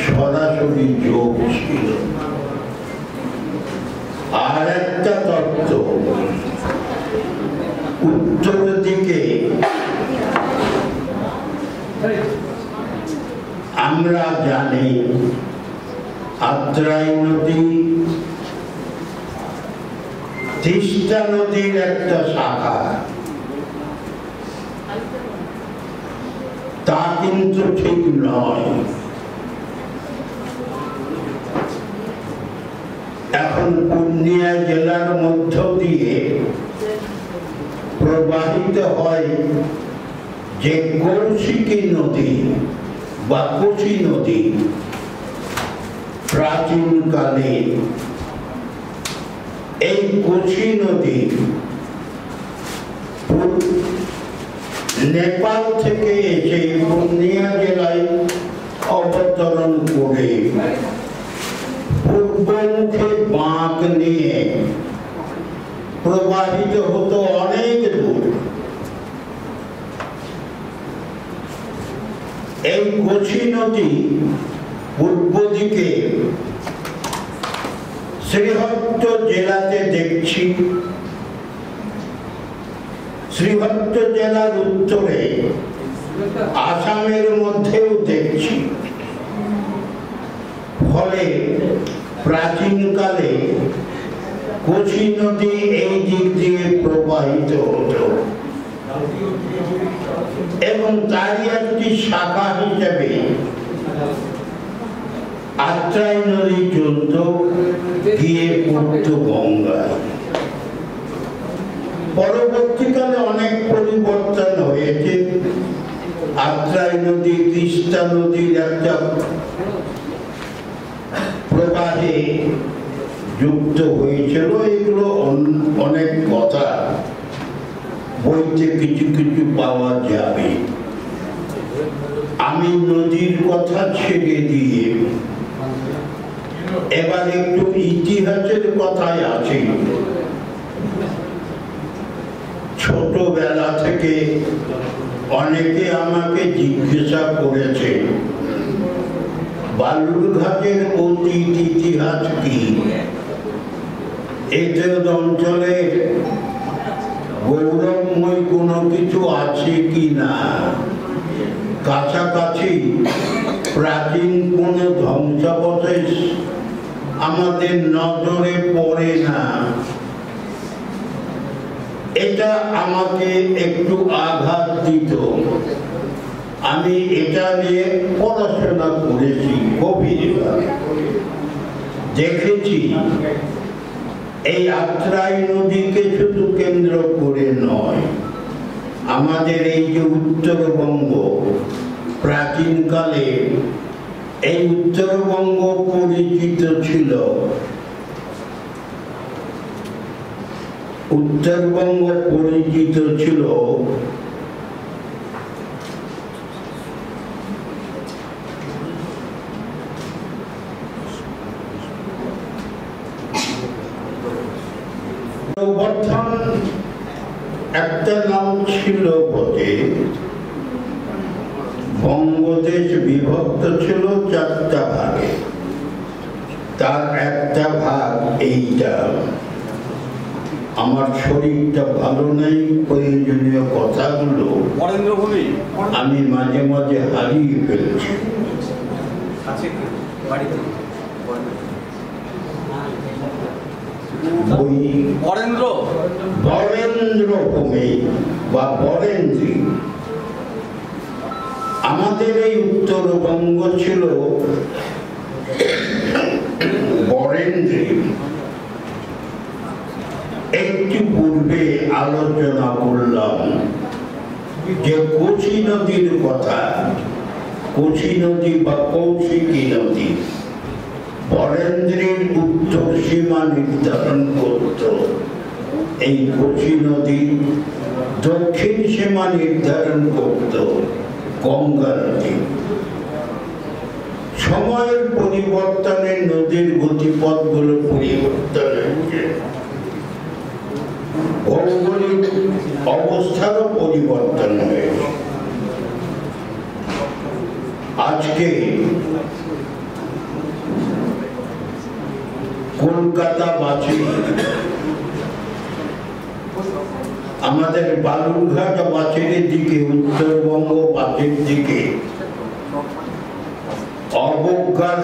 সরাসরি যোগ ছিল। আর একটা তত্ত্ব, উত্তর দিকে আমরা জানি আত্রাই নদী তিস্তা নদীর একটা শাখা, তা কিন্তু ঠিক নয়। এখন পূর্ণিয়া জেলার মধ্য দিয়ে প্রবাহিত হয় যে কৌশিকী নদী বা কোশি নদী। প্রাচীনকালে এই কোশি নদী নেপাল থেকে এসে পূর্ণিয়া জেলায় অবতরণ করে পূর্বমুখে বাঁক নিয়ে প্রবাহিত হতো অনেক দূর। এই কোশি নদী পূর্ব দিকে শ্রীহট্ট জেলাতে দেখছি, শ্রীহট্ট জেলার উত্তরে আসামের মধ্যেও দেখছি। ফলে প্রাচীনকালে কোশি নদী এই দিক দিয়ে প্রবাহিত হতো এবং তারই একটি শাখা হিসেবে আত্রাই নদী চলত গিয়ে পড়ত গঙ্গায়। পরবর্তীকালে অনেক পরিবর্তন হয়েছে। আত্রাই নদী তিস্তা নদীর একটা প্রবাহে যুক্ত হয়েছিল। এগুলো অনেক কথা বইতে কিছু কিছু পাওয়া যাবে। আমি নদীর কথা ছেড়ে দিয়ে এবার একটু ইতিহাসের কথায় আছি। ছোটবেলা থেকে অনেকে আমাকে জিজ্ঞাসা করেছে বালুরঘাটের অতীত ইতিহাস কি, এদের অঞ্চলে গৌরবময় কোনো কিছু আছে কি না, কাছাকাছি প্রাচীন কোন ধ্বংসাবশেষ আমাদের নজরে পড়ে না। এটা আমাকে একটু আঘাত দিত। আমি এটা নিয়ে পড়াশোনা করেছি গভীরভাবে, দেখেছি এই আত্রাই নদীকে শুধু কেন্দ্র করে নয়, আমাদের এই যে উত্তরবঙ্গ, প্রাচীনকালে এই উত্তরবঙ্গ পরিচিত ছিল, উত্তরবঙ্গ পরিচিত ছিল একটা নাম ছিল বটে। বঙ্গদেশ বিভক্ত ছিল 4টা ভাগে, তার একটা ভাগ এইটা। আমার শরীরটা ভালো নেই, প্রয়োজনীয় কথাগুলো আমি মাঝে মাঝে হারিয়ে ফেলছি। আছে কি বাড়িতে ওই বরেন্দ্র বরেন্দ্র ভূমি বা বরেন্দ্রী, আমাদের এই উত্তরবঙ্গ ছিল বরেন্দ্রী। একটু পূর্বে আলোচনা করলাম যে কোচি নদীর কথা, কোচি নদী বা কৌশিকী নদী বরেন্দ্রের উত্তর সীমা নির্ধারণ করত। এই কোচি নদী দক্ষিণ সীমা নির্ধারণ করত গঙ্গা নদী। সময়ের পরিবর্তনে নদীর গতিপথগুলো পরিবর্তন হয়েছে, ভৌগোলিক অবস্থারও পরিবর্তন হয়েছে। আজকে কলকাতা বাঁচি, আমাদের বালুরঘাট বাঁচের দিকে, উত্তরবঙ্গ বাঁচের দিকে অবজ্ঞার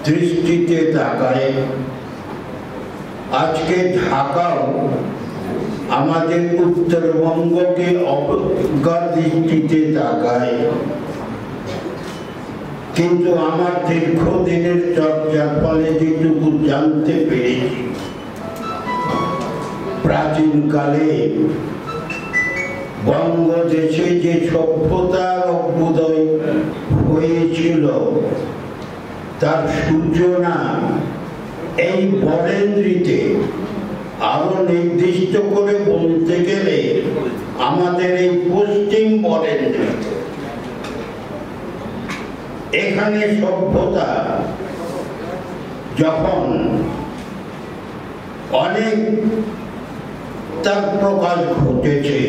দৃষ্টিতে তাকায়। আজকে ঢাকাও আমাদের উত্তরবঙ্গকে অবজ্ঞার দৃষ্টিতে তাকায়। কিন্তু আমার দীর্ঘদিনের চর্চার ফলে যেটুকু জানতে পেরেছি, প্রাচীনকালে বঙ্গদেশে যে সভ্যতার অভ্যুদয় হয়েছিল তার সূচনা এই বরেন্দ্রীতে। আরো নির্দিষ্ট করে বলতে গেলে আমাদের এই পশ্চিম বরেন্দ্রীতে। এখানে সভ্যতা যখন অনেক তার প্রকাশ ঘটেছে,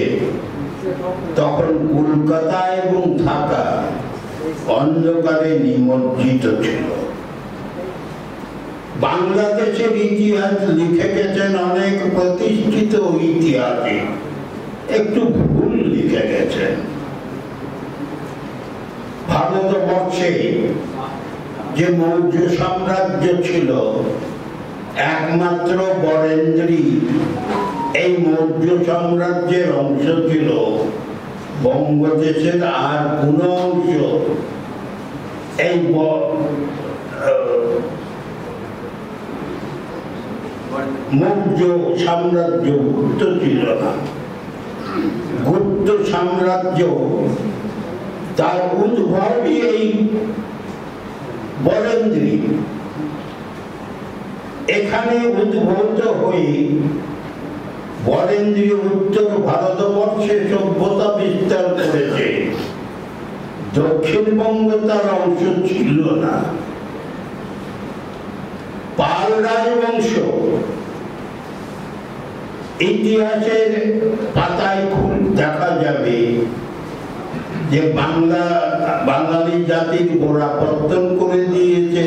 তখন কলকাতা এবং ঢাকা অন্ধকারে নিমজ্জিত ছিল। বাংলাদেশের ইতিহাস লিখে গেছেন অনেক প্রতিষ্ঠিত ইতিহাসে, একটু ভুল লিখে গেছেন। ভারতবর্ষে যে মৌর্য সাম্রাজ্য ছিল, একমাত্র বরেন্দ্রী এই মৌর্য সাম্রাজ্যের অংশ ছিল। বঙ্গদেশের আর কোন অংশ এই মৌর্য সাম্রাজ্যভুক্ত ছিল না। গুপ্ত সাম্রাজ্য তার উদ্ভবই এই বরেন্দ্রী। এখানে উদ্ভূত হয়ে বরেন্দ্রী উত্তর ভারতবর্ষে সভ্যতা বিস্তার করেছে। দক্ষিণবঙ্গ তার অংশ ছিল না। পাল রাজবংশ ইতিহাসের পাতায় খুব দেখা যাবে যে বাঙালি জাতির গোড়া পত্তন করে দিয়েছে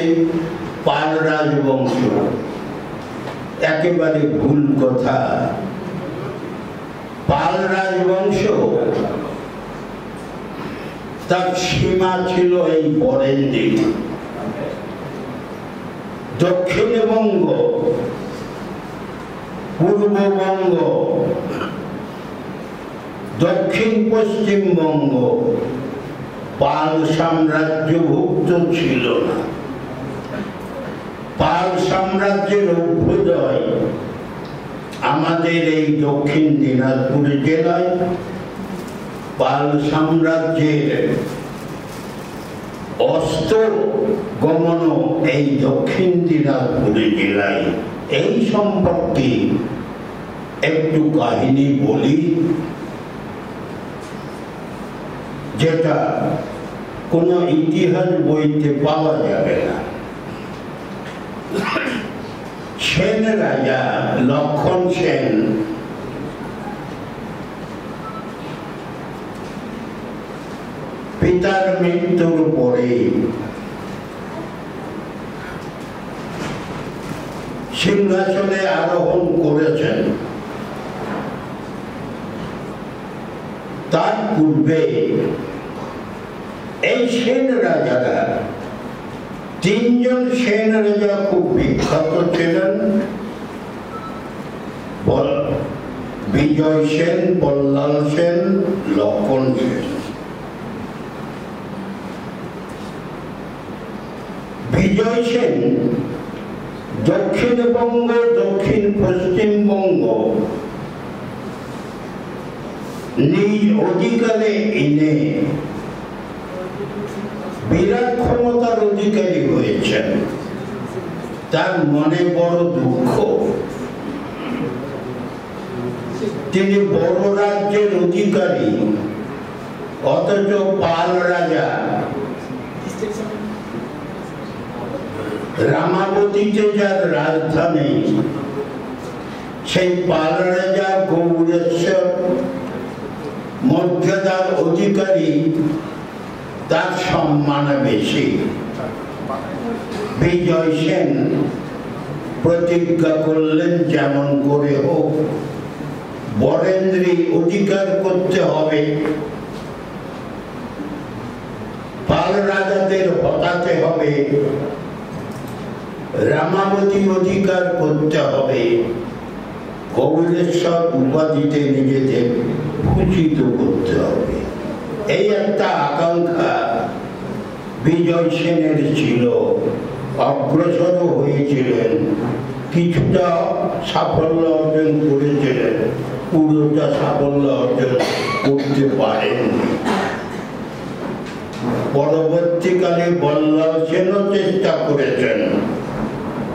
পাল রাজবংশ। একেবারে ভুল কথা। পাল রাজবংশ তার সীমা ছিল এই বরেন্দ্রী। দক্ষিণবঙ্গ, পূর্ববঙ্গ, দক্ষিণ পশ্চিমবঙ্গ পাল সাম্রাজ্যভুক্ত ছিল না। পাল সাম্রাজ্যের অভ্যুদয় আমাদের এই দক্ষিণ দিনাজপুর জেলায়, পাল সাম্রাজ্যের অস্ত্র গমন এই দক্ষিণ দিনাজপুর জেলায়। এই সম্পর্কে একটু কাহিনী বলি, যেটা কোনো ইতিহাস বইতে পাওয়া যাবে না। সেন রাজা লক্ষণ সেন পিতার মৃত্যুর পরে সিংহাসনে আরোহণ করেছেন। তার পূর্বে এই সেন রাজারা তিনজন সেন রাজা খুব বিখ্যাত ছিলেন, বিজয় সেন, বল্লাল সেন, লক্ষণ সেন। বিজয় সেন দক্ষিণবঙ্গ, দক্ষিণ পশ্চিমবঙ্গ নিজ অধিকারে এনে বিরাট ক্ষমতার অধিকারী হয়েছেন। তার মনে বড় দুঃখ। তিনি বড় রাজ্যের অধিকারী, অথচ পাল রাজা রামাবতীতে যার রাজধানী, সেই পাল রাজা গৌড়েশ্বর মর্যাদার অধিকারী, তার সম্মান বেশি। বিজয় সেন প্রতিজ্ঞা করলেন যেমন করে হোক বরেন্দ্রী অধিকার করতে হবে, পাল রাজাদের হটাতে হবে, রামাবতী অধিকার করতে হবে, গৌড়েশ্বর উপাধিতে নিজেদের ভূষিত করতে হবে। এই একটা আকাঙ্ক্ষা বিজয় সেনের ছিল। অগ্রসর হয়েছিলেন, কিছুটা সাফল্য অর্জন করেছিলেন, পুরোটা সাফল্য অর্জন করতে পারেননি। পরবর্তীকালে বল্লাল সেনও চেষ্টা করেছেন,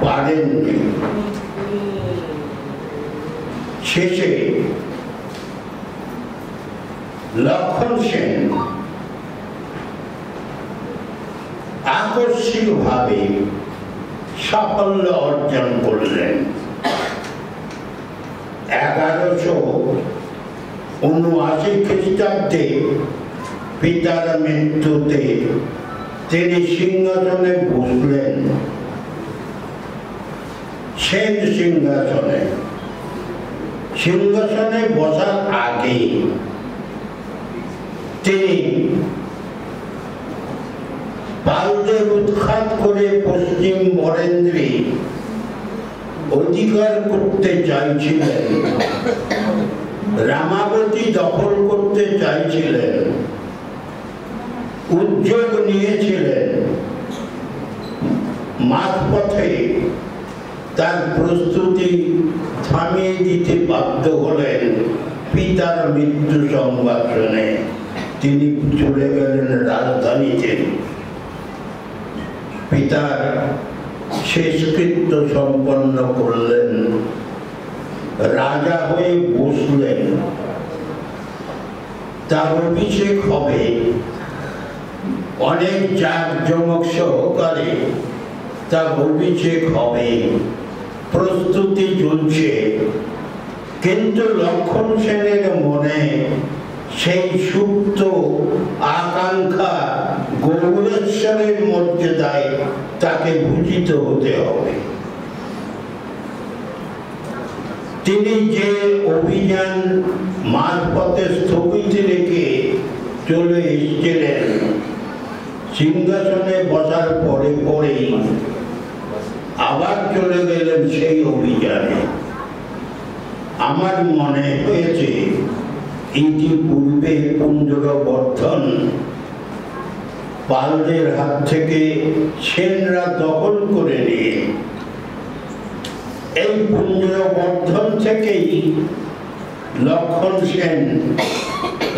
পারেননি। শেষে লক্ষণ সেন আকস্মিকভাবে সাফল্য অর্জন করলেন। 1179 খ্রিস্টাব্দে পিতার মৃত্যুতে তিনি সিংহাসনে বসলেন। সেন সিংহাসনে বসার আগে তিনি পালদের উৎখাত করে পশ্চিম বরেন্দ্রী অধিকার করতে চাইছিলেন, রামাবতী দখল করতে চাইছিলেন, উদ্যোগ নিয়েছিলেন। মাঝপথে তার প্রস্তুতি থামিয়ে দিতে বাধ্য হলেন পিতার মৃত্যু সংবাদ শুনে। তিনি চলে গেলেন রাজধানীতে, পিতার শেষকৃত্য সম্পন্ন করলেন, রাজা হয়ে বসলেন। তার অভিষেক হবে অনেক জাঁকজমক সহকারে, তার অভিষেক হবে, প্রস্তুতি চলছে। কিন্তু লক্ষণ সেনের মনে সেই সুপ্ত আকাঙ্ক্ষা গৌড়েশ্বরের মর্যাদায় তাকে ভূষিত হতে হবে। তিনি যে অভিযান মাঝপথে স্থগিত রেখে চলে এসেছিলেন, সিংহাসনে বসার পরে পরেই আবার চলে গেলেন সেই অভিযানে। আমার মনে হয়েছে ইতিপূর্বে পুঞ্জবর্ধন পালদের হাত থেকে সেনরা দখল করে নিয়ে এই পুঞ্জবর্ধন থেকেই লক্ষণ সেন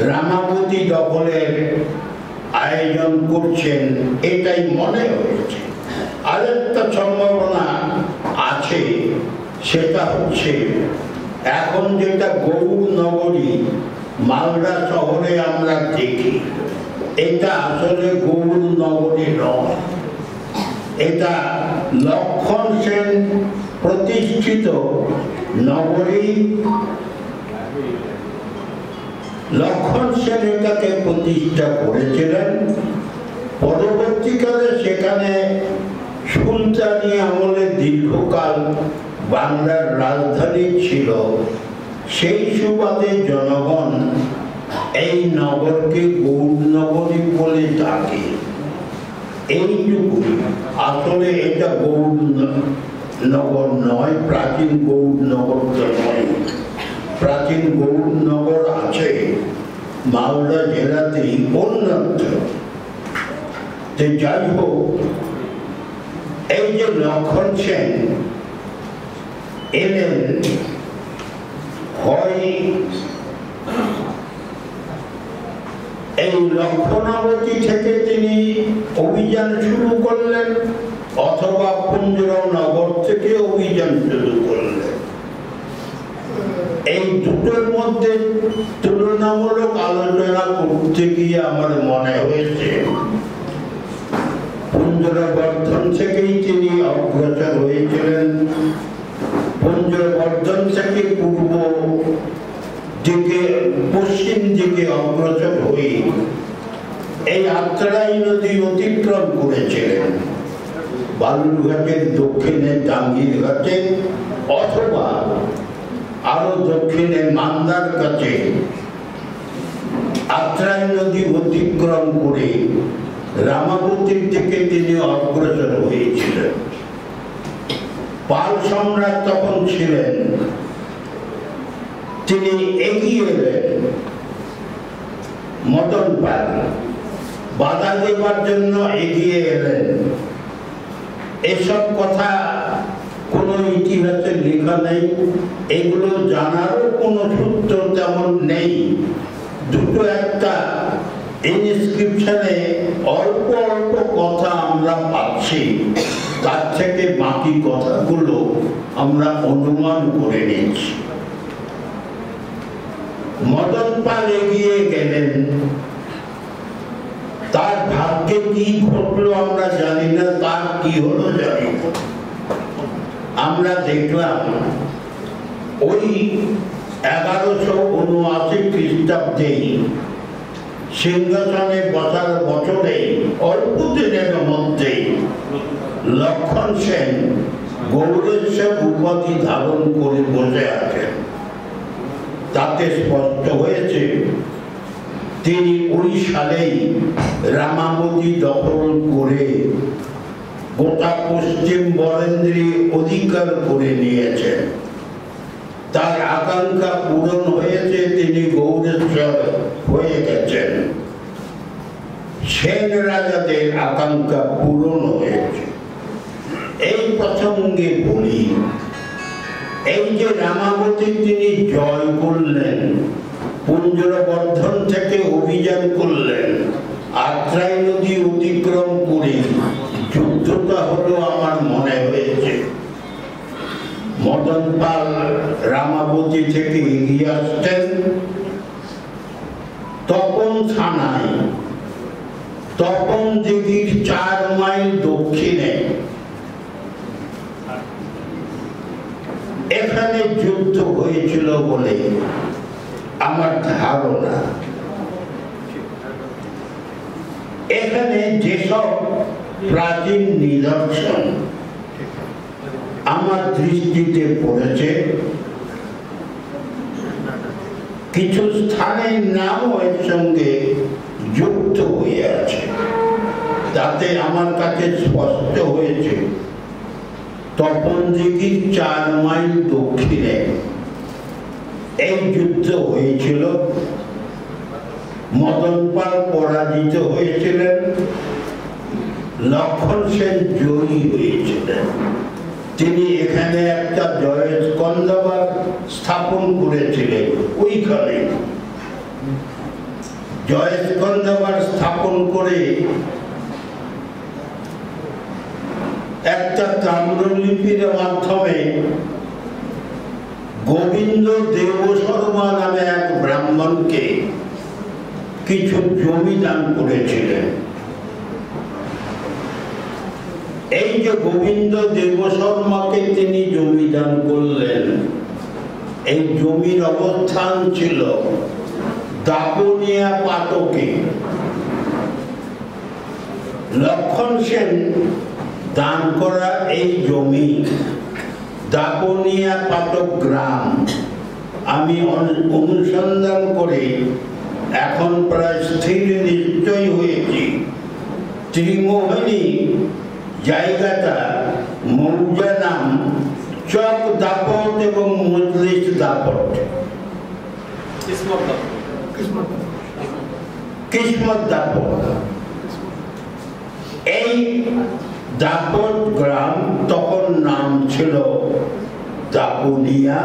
রামাবতী দখলের আয়োজন করছেন, এটাই মনে হয়েছে। আরেকটা সম্ভাবনা আছে, সেটা হচ্ছে এখন যেটা গৌড় নগরী মালদা শহরে আমরা দেখি, এটা আসলে গৌড় নগরী নয়, এটা লক্ষণ সেন প্রতিষ্ঠিত নগরী। লক্ষণ সেন এটাকে প্রতিষ্ঠা করেছিলেন। পরবর্তীকালে সেখানে সুলতানি আমলে দীর্ঘকাল বাংলার রাজধানী ছিল। সেই সুবাদে জনগণ এই নগরকে গৌড় নগরী বলে ডাকে। এইটুকু, আসলে এটা গৌড়নগর নয়, প্রাচীন গৌড়নগর তো নয়। প্রাচীন গৌড়নগর আছে মালদা জেলাতেই অন্যত্র। যাই হোক, এই যে লক্ষণ সেন এলেন, হয় এই লক্ষণাবতী থেকে তিনি অভিযান শুরু করলেন, অথবা পুঞ্জনগর থেকে অভিযান শুরু করলেন। এই দুটোর মধ্যে তুলনামূলক আলোচনা করতে গিয়ে আমার মনে হয়েছে পুঞ্জবর্ধন থেকেই তিনি অগ্রসর হয়েছিলেন। পুঞ্জবর্ধন থেকে পূর্ব দিকে, পশ্চিম দিকে অগ্রসর হয়ে এই আত্রাই নদী অতিক্রম করেছিলেন বালুরঘাটের দক্ষিণে টাঙ্গির ঘাটে, অথবা আরো দক্ষিণে মান্দার কাছে আত্রাই নদী অতিক্রম করে রামাবতীর দিকে তিনি অগ্রসর হয়েছিলেন। পাল সম্রাট তখন ছিলেন, তিনি এগিয়ে এলেন। মদন পাল বাধা দেবার জন্য এগিয়ে এলেন। এসব কথা কোনো ইতিহাসে লেখা নেই, এগুলো জানারও কোনো সূত্র তেমন নেই। দুটো একটা ইনস্ক্রিপশনে অল্প অল্প কথা আমরা পাচ্ছি, তার থেকে বাকি কথাগুলো আমরা অনুমান করে নিচ্ছি। মদন পাল এগিয়ে গেলেন, তার ভাগ্যে কি ঘটলো আমরা জানি না, তার কি হলো জানি না। আমরা দেখলাম ওই 1179 খ্রিস্টাব্দে সিংহাসনে বসার বছরে অল্প দিনের মধ্যে লক্ষণ সেন গৌড়েশ্বর উপাধি ধারণ করে বসে আছেন। তাতে স্পষ্ট হয়েছে তিনি ওই সালেই রামাবতী দখল করে গোটা পশ্চিম বরেন্দ্রী অধিকার করে নিয়েছেন। তার আকাঙ্ক্ষা পূরণ হয়েছে, তিনি গৌড়েশ্বর হয়ে গেছেন। সেন রাজাদের আকাঙ্ক্ষা পূরণ হয়েছে। এই প্রসঙ্গে বলি, এই যে রামাবতী তিনি জয় করলেন, পুঞ্জবর্ধন থেকে অভিযান করলেন, আত্রাই নদী অতিক্রম করে যুদ্ধটা হলো আমার মনে হয়েছে মদন পাল রামাবতী থেকে এগিয়ে আসতেন তপন থানায়, তপন দিঘির 4 মাইল দক্ষিণে। এখানে যুদ্ধ হয়েছিল বলে আমার ধারণা। এখানে যেসব প্রাচীন নিদর্শন আমার দৃষ্টিতে পড়েছে, কিছু স্থানের নামও এর সঙ্গে যুক্ত হয়ে আছে। তাতে আমার কাছে স্পষ্ট হয়েছে তপন দিঘির 4 মাইল দক্ষিণে এই যুদ্ধ হয়েছিল। মদন পাল পরাজিত হয়েছিলেন, লক্ষণ সেন জয়ী হয়েছিলেন। তিনি এখানে একটা জয়স্কন্ধাবার স্থাপন করেছিলেন। ওইখানে জয়স্কন্ধাবার স্থাপন করে একটা তাম্রলিপির মাধ্যমে গোবিন্দ দেব শর্মা নামে এক ব্রাহ্মণকে কিছু জমি দান করেছিলেন। এই যে গোবিন্দ দেব শর্মাকে তিনি জমি দান করলেন, এই জমির অবস্থান ছিল দাপনিয়া পাটকে। লক্ষণ সেন দান করা এই জমি দাপনিয়া পাটক গ্রাম, আমি অনুসন্ধান করে এখন প্রায় স্থির নিশ্চয় হয়েছি ত্রিমোহিনী জায়গাটা মৌজা নাম চক দাপট এবং মজলিস দাপট, কিসমত দাপট। এই দাপট গ্রাম তখন নাম ছিল দাপুনিয়া।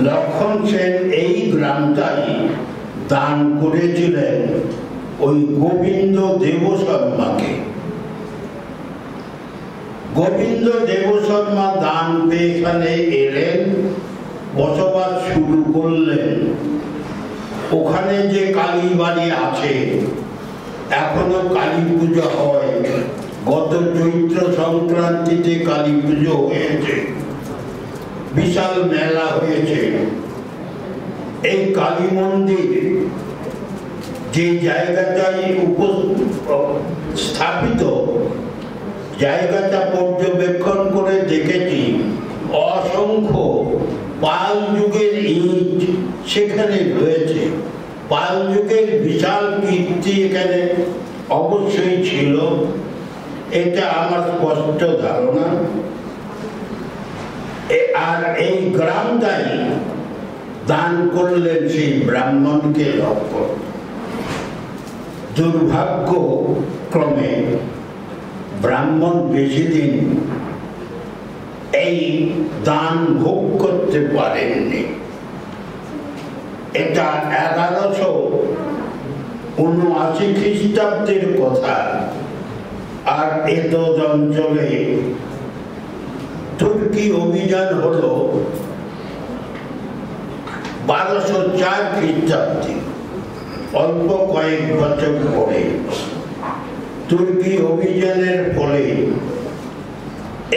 লক্ষণ সেন এই গ্রামটাই দান করেছিলেন ওই গোবিন্দ দেবশর্মাকে। গোবিন্দ দেবশর্মা দান পেয়ে এখানে এলেন, বসবাস শুরু করলেন। ওখানে যে কালী বাড়ি আছে, এখনো কালী পুজো হয়। গত চৈত্র সংক্রান্তিতে কালী পুজো হয়েছে, বিশাল মেলা হয়েছে। এই কালী মন্দির যে জায়গাটায় স্থাপিত, জায়গাটা পর্যবেক্ষণ করে দেখেছি অসংখ্য পাল যুগের ইট সেখানে রয়েছে। পাল যুগের বিশাল কীর্তি এখানে অবশ্যই ছিল, এটা আমার স্পষ্ট ধারণা। আর এই গ্রামটাই দান করলেন সেই ব্রাহ্মণকে লক্ষ্য। দুর্ভাগ্য ক্রমে ব্রাহ্মণ বেশি দিন এই দান ভোগ করতে পারেননি। এটা 1179 খ্রিস্টাব্দের কথা। আর এতদ অঞ্চলে তুর্কি অভিযান হলো 1204 খ্রিস্টাব্দে, অল্প কয়েক বছর পরে। তুর্কি অভিযানের ফলে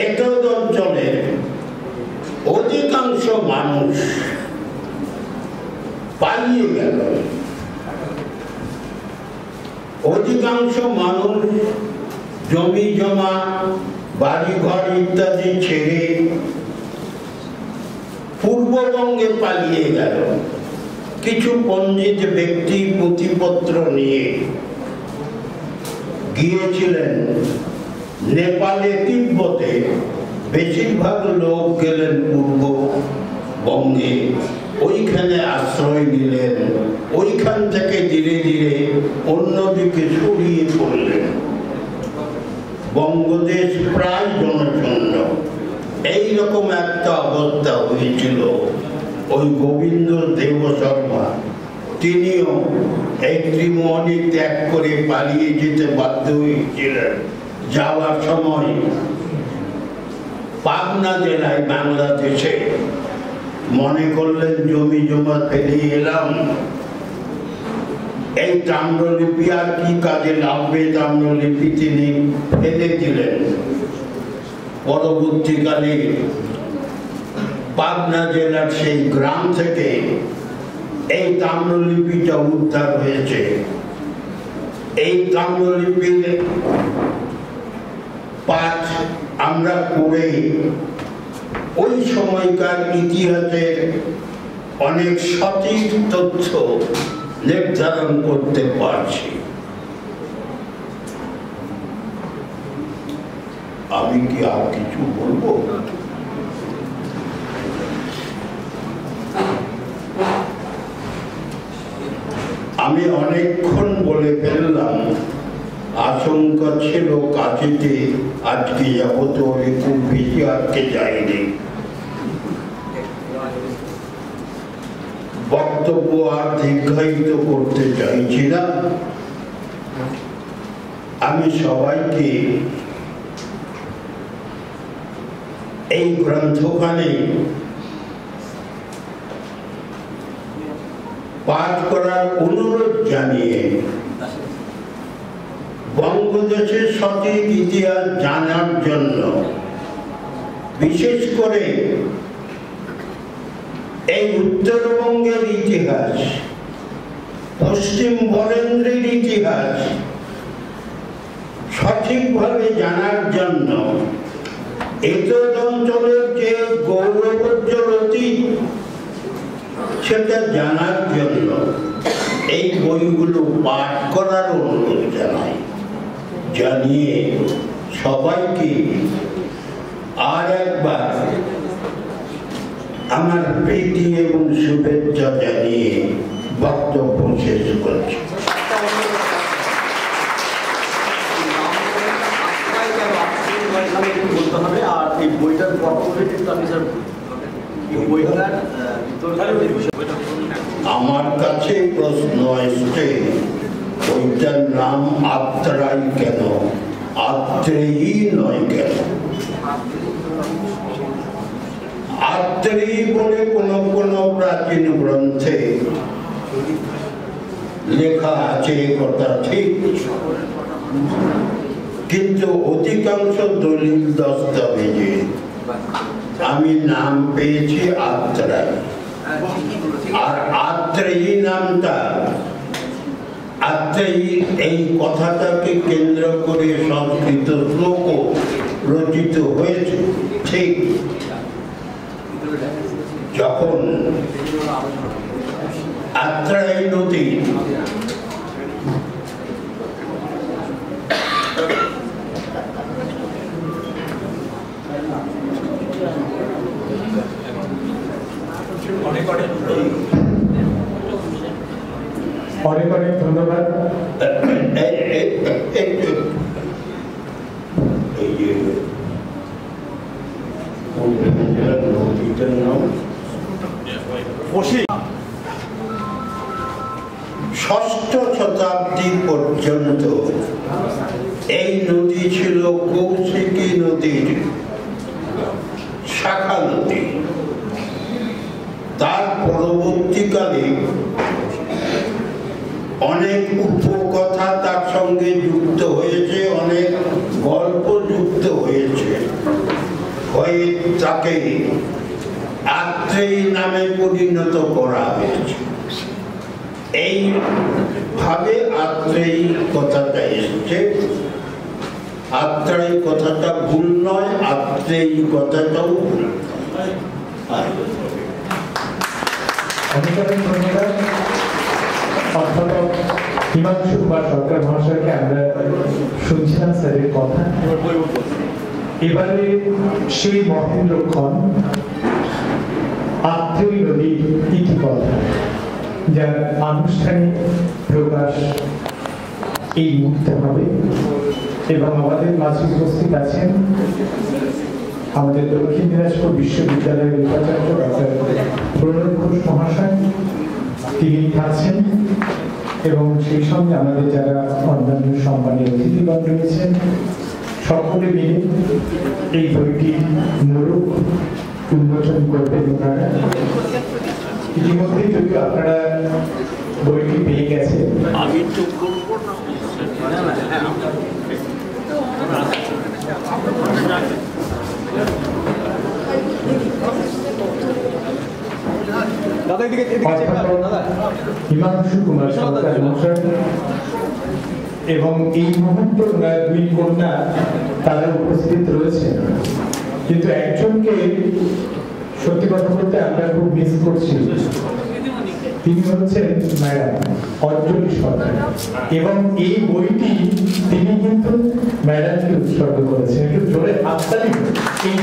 এতদ অঞ্চলের অধিকাংশ মানুষ পালিয়ে গেল। অধিকাংশ মানুষ জমি জমা, বাড়িঘর ইত্যাদি ছেড়ে পূর্ববঙ্গে পালিয়ে গেল। কিছু পণ্ডিত ব্যক্তি পুঁথিপত্র নিয়ে গিয়েছিলেন নেপালে, তিব্বতে। বেশিরভাগ লোক গেলেন পূর্ববঙ্গে, ওইখানে আশ্রয় নিলেন। ওইখান থেকে ধীরে ধীরে অন্যদিকে ছড়িয়ে পড়লেন। বঙ্গদেশ প্রায় জনশূন্য। এইরকম একটা অবস্থা হয়েছিল। ওই গোবিন্দ দেবশর্মা তিনিও এই ত্রিমোহনী ত্যাগ করে পালিয়ে যেতে বাধ্য হয়েছিলেন। যাওয়ার সময় পাবনা জেলায় বাংলাদেশে মনে করলেন জমি জমা ফেলে এলাম, এই তাম্রলিপি আর কি কাজে লাগবে, তাম্রলিপি তিনি ফেলে দিলেন। পরবর্তীকালে পাবনা জেলার সেই গ্রাম থেকে এই তাম্রলিপিটা উদ্ধার হয়েছে। এই তাম্রলিপির পাঠ আমরা পড়ে ওই সময়কার ইতিহাসের অনেক সঠিক তথ্য নির্ধারণ করতে পারছি। আমি কি আর কিছু বলবো? আমি অনেকক্ষণ বলে ফেললাম। আশঙ্কা ছিল কাছেতে আজকে যাবো, তো খুব বেশি আজকে যাইনি। বক্তব্য আর দীর্ঘায়িত করতে চাইছি না। আমি সবাইকে এই গ্রন্থখানে পাঠ করার অনুরোধ জানিয়ে বঙ্গদেশের সঠিক ইতিহাস জানার জন্য, বিশেষ করে এই উত্তরবঙ্গের ইতিহাস, পশ্চিম বরেন্দ্রের ইতিহাস সঠিকভাবে জানার জন্য, এতদ অঞ্চলের যে গৌরবোজ্জ্বল অতীত সেটা জানার জন্য এই বইগুলো পাঠ করার অনুরোধ জানাই। জানিয়ে সবাইকে আর একবার আমার প্রীতি এবং শুভেচ্ছা জানিয়ে বক্তব্য শেষ করছি। আর এই বইটার আমার কাছে প্রশ্ন এসছে বইটার নাম আত্রাই কেন, আত্রেয়ী নয় কেন? আত্রেয়ী বলে কোন কোন প্রাচীন গ্রন্থে লেখা আছে, কথা ঠিক, কিন্তু অধিকাংশ দলিল দস্তাবেজে আমি নাম পেয়েছি আত্রাই। আর আত্রেয়ী নামটা, আত্রেয়ী এই কথাটাকে কেন্দ্র করে সংস্কৃত শ্লোক রচিত হয়েছে। ঠিক যখন আত্রাই নদী অনেক অনেক ধন্যবাদ। ষষ্ঠ শতাব্দী পর্যন্ত এই নদী ছিল কৌশিকী নদীর শাখা নদী। তার পরবর্তীকালে অনেক উপকথা তার সঙ্গে যুক্ত হয়েছে, অনেক গল্প যুক্ত হয়েছে, হয়ে তাকে আত্রেয়ী নামে পরিণত করা হয়েছে। এইভাবে আত্রেয়ী কথাটা এসছে। আত্রেয়ী কথাটা ভুল নয়, আত্রেয়ী কথাটাও ভুল। অনেক অনেক ধন্যবাদ অধ্যাপক হিমাংশু কুমার সরকার মহাশয়কে। আমরা শুনছিলাম স্যারের কথা। এবারে সেই মহেন্দ্রক্ষণ আত্রেয়ী নদীর ইতিকথা, যার আনুষ্ঠানিক প্রকাশ এই মুহূর্তে হবে। এবং আমাদের মাঝে উপস্থিত আছেন আমাদের দক্ষিণ দিনাজপুর বিশ্ববিদ্যালয়ের উপাচার্য ডক্টর প্রণব ঘোষ মহাশয়, তিনি আছেন। এবং সেই সঙ্গে আমাদের যারা অন্যান্য সম্মানীয় অতিথিগণ রয়েছেন, সকলে মিলে এই বইটি মোড়ক উন্মোচন করবেন ওনারা। ইতিমধ্যেই যদিও আপনারা বইটি পেয়ে গেছেন। আমি চুপ করবো না। হিমাংশু কুমার সরকার মহাশয় এবং এই মুহূর্তে ওনার দুই কন্যা তারা উপস্থিত রয়েছেন। কিন্তু একজনকে সত্যি কথা বলতে আমরা খুব মিস করছি। তিনি হচ্ছেন ম্যাডাম অঞ্জলি সরকার, এবং এই বইটি তিনি কিন্তু ম্যাডামকে উৎসর্গ করেছেন। একটু জোরে হাততালি। এই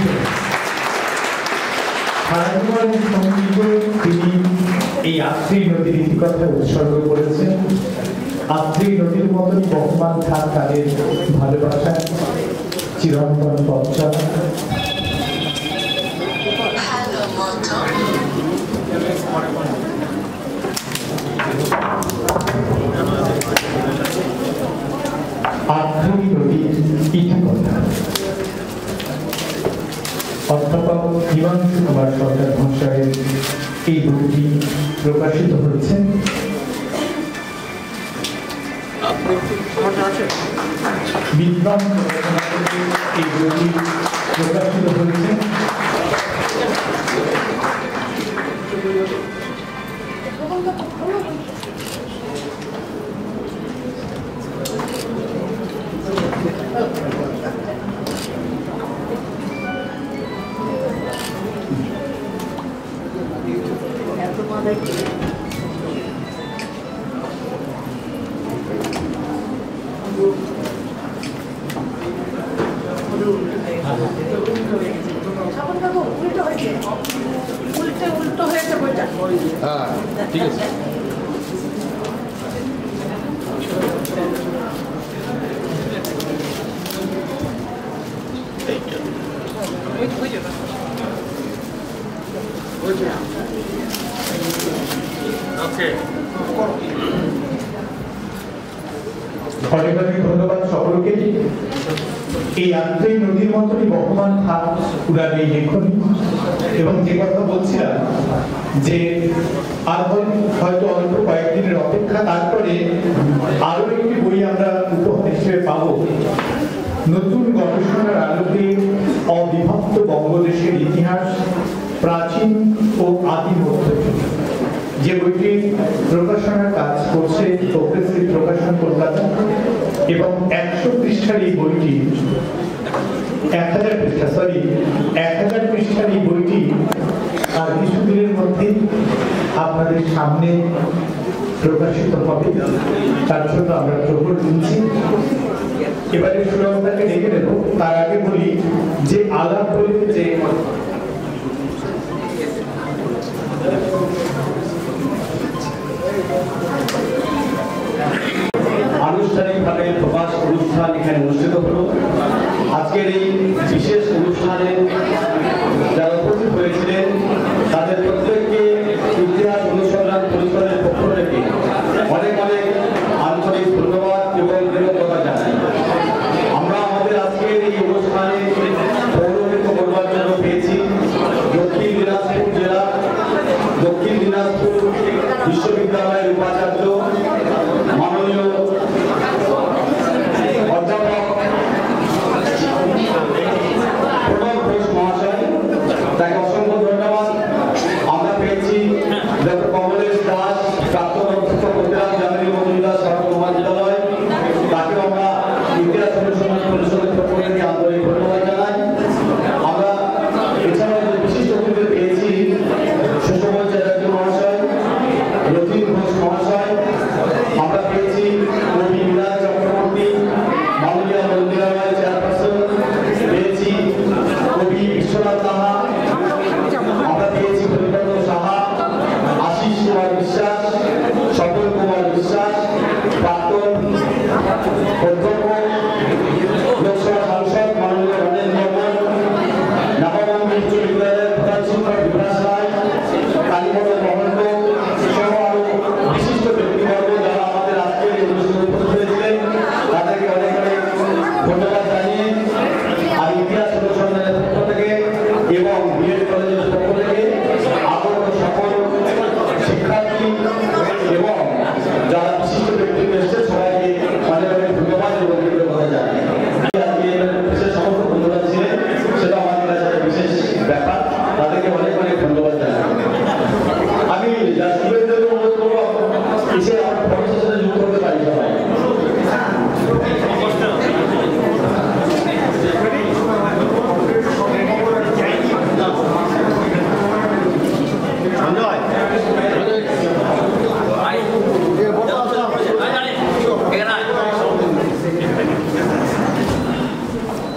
তিনি এই আত্রেয়ী নদীর ইতিকথা উৎসর্গ করেছেন। আত্রেয়ী নদীর মতন বহমান থাক তাদের ভালোবাসা, চিরন্তন পথচলা। আত্রেয়ী নদীর ইতিকথা অধ্যাপক হিমাংশু কুমার সরকার মহাশয়ের এই বইটি প্রকাশিত হয়েছে। বিদ্বান এই বইটি প্রকাশিত হয়েছে। অনেক অনেক ধন্যবাদ সকলকে। এই আত্মীয় নদীর মতনই বহমান থাক পুরান এই লেখনী। এবং যে কথা বলছিলাম যে আর হয়তো অল্প কয়েকদিনের অপেক্ষা, তারপরে আরো একটি বই আমরা উপহার হিসেবে পাবো। নতুন গবেষণার আলোকে অবিভক্ত বঙ্গদেশের ইতিহাস, প্রাচীন ও আদি মধ্যযুগ, যে বইটি প্রকাশনার কাজ করছে প্রগ্রেসিভ প্রকাশন কলকাতা। এবং 100 পৃষ্ঠার এই বইটি 1000 পৃষ্ঠার এই বইটি আর কিছুদিনের মধ্যে আপনাদের সামনে প্রকাশিত হবে। তার জন্য আমরা প্রবল দিচ্ছি। এবারে সুরক্ষাকে ডেকে দেব। তার আগে বলি যে আলাপ বলতে যে আনুষ্ঠানিকভাবে প্রকাশ অনুষ্ঠান এখানে অনুষ্ঠিত হলো। আজকের এই বিশেষ অনুষ্ঠানে যারা উপস্থিত হয়েছিলেন তাদের প্রত্যেককে ইতিহাস অনুসন্ধান পরিষদের পক্ষ থেকে অনেক অনেক আন্তরিক ধন্যবাদ এবং কৃতজ্ঞতা জানাই। আমরা আমাদের আজকের এই অনুষ্ঠানে পৌরহিত করবার জন্য পেয়েছি দক্ষিণ দিনাজপুর জেলা দক্ষিণ দিনাজপুর বিশ্ববিদ্যালয়ের উপাচার্য মাননীয় অধ্যাপক প্রণব ঘোষ মহাশয়, তাকে অসংখ্য ধন্যবাদ। আমরা পেয়েছি ডক্টর কমলেশ দাস, প্রাক্তন অধ্যক্ষ প্রতিরাম জামিনী মজুমদার সরকারি মহাবিদ্যালয়, তাকে আমরা ইতিহাস অনুসন্ধান পরিষদের পক্ষ থেকে আন্তরিক ধন্যবাদ জানাই। আমরা এছাড়াও যে বিশিষ্ট অতিথি পেয়েছি সুশোভন চ্যাটার্জি মহাশয়, রতিন ঘোষ মহাশয়, আমরা পেয়েছি কবি বিরাজ চক্রবর্তী, মাননীয় মন্দিরালয় চেয়ারপারসন, পেয়েছি কবি বিশ্বনাথ সাহা, আমরা পেয়েছি হরিপদ সাহা, আশিস কুমার বিশ্বাস, স্বপন কুমার বিশ্বাস, প্রাক্তন অধ্যক্ষ লোকসভা সাংসদ মাননীয় রণেন বর্মন, নবমন্দির উচ্চ বিদ্যালয়ের প্রধান শিক্ষক বিভাস রায়, কালীপদ মহন্ত সহ আরো বিশিষ্ট ব্যক্তিবর্গ যারা আমাদের আজকের এই অনুষ্ঠানে উপস্থিত হয়েছিলেন, তাদেরকে অনেক অনেক ধন্যবাদ জানিয়ে আর ইতিহাস অনুসন্ধানের পক্ষ থেকে এবং বিএড কলেজের পক্ষ থেকে আগত সকল শিক্ষার্থী এবং যারা বিশিষ্ট ব্যক্তিত্ব এসেছে সবাইকে অনেক অনেক ধন্যবাদ এবং কৃতজ্ঞতা জানাই। বিশেষ সমস্ত ধন্যবাদ ছিলেন, সেটা আমাদের কাছে একটা বিশেষ ব্যাপার, তাদেরকে অনেক অনেক ধন্যবাদ জানাই। আমি স্টুডেন্টদের অনুরোধ করবো এসে আমার প্রফেসরের সাথে যুক্ত করতে পারি সবাই।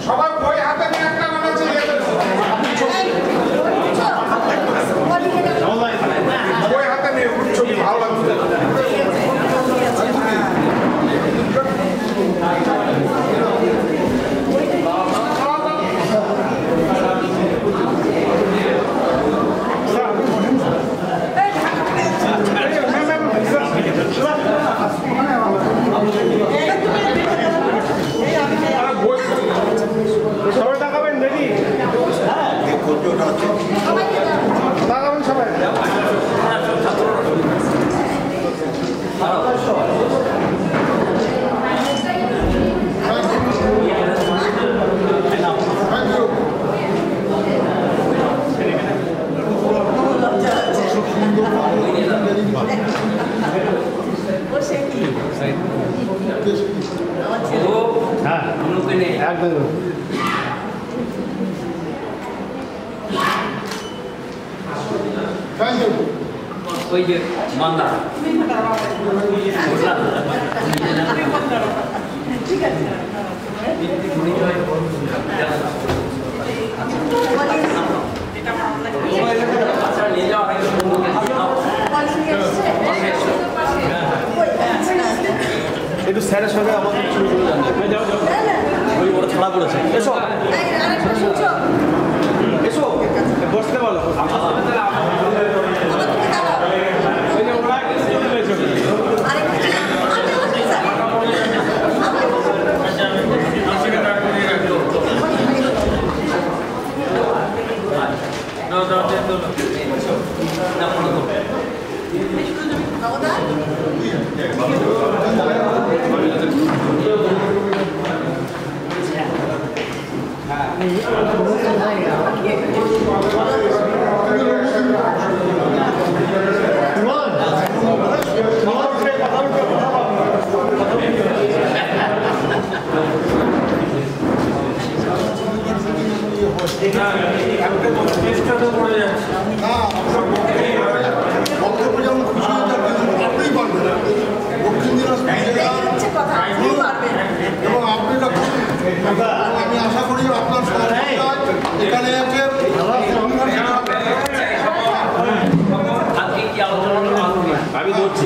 সবার বই হাতে নিয়ে একটা মানে বই হাতে নিয়ে ছবি ভালো লাগছে। সবাই তাকাবেন দেখি, তাকাবেন সবাই। একদম ওই যে মান্দা ঠিক আছে নিয়ে যাওয়া একটু স্যারের সঙ্গে আমাদের শুরু করে যান। ওই ওরা ছাড়া পড়েছে। এসো এসো বসতে বলো। আরে আমি আশা করি আপনার এখানে আমি বলছি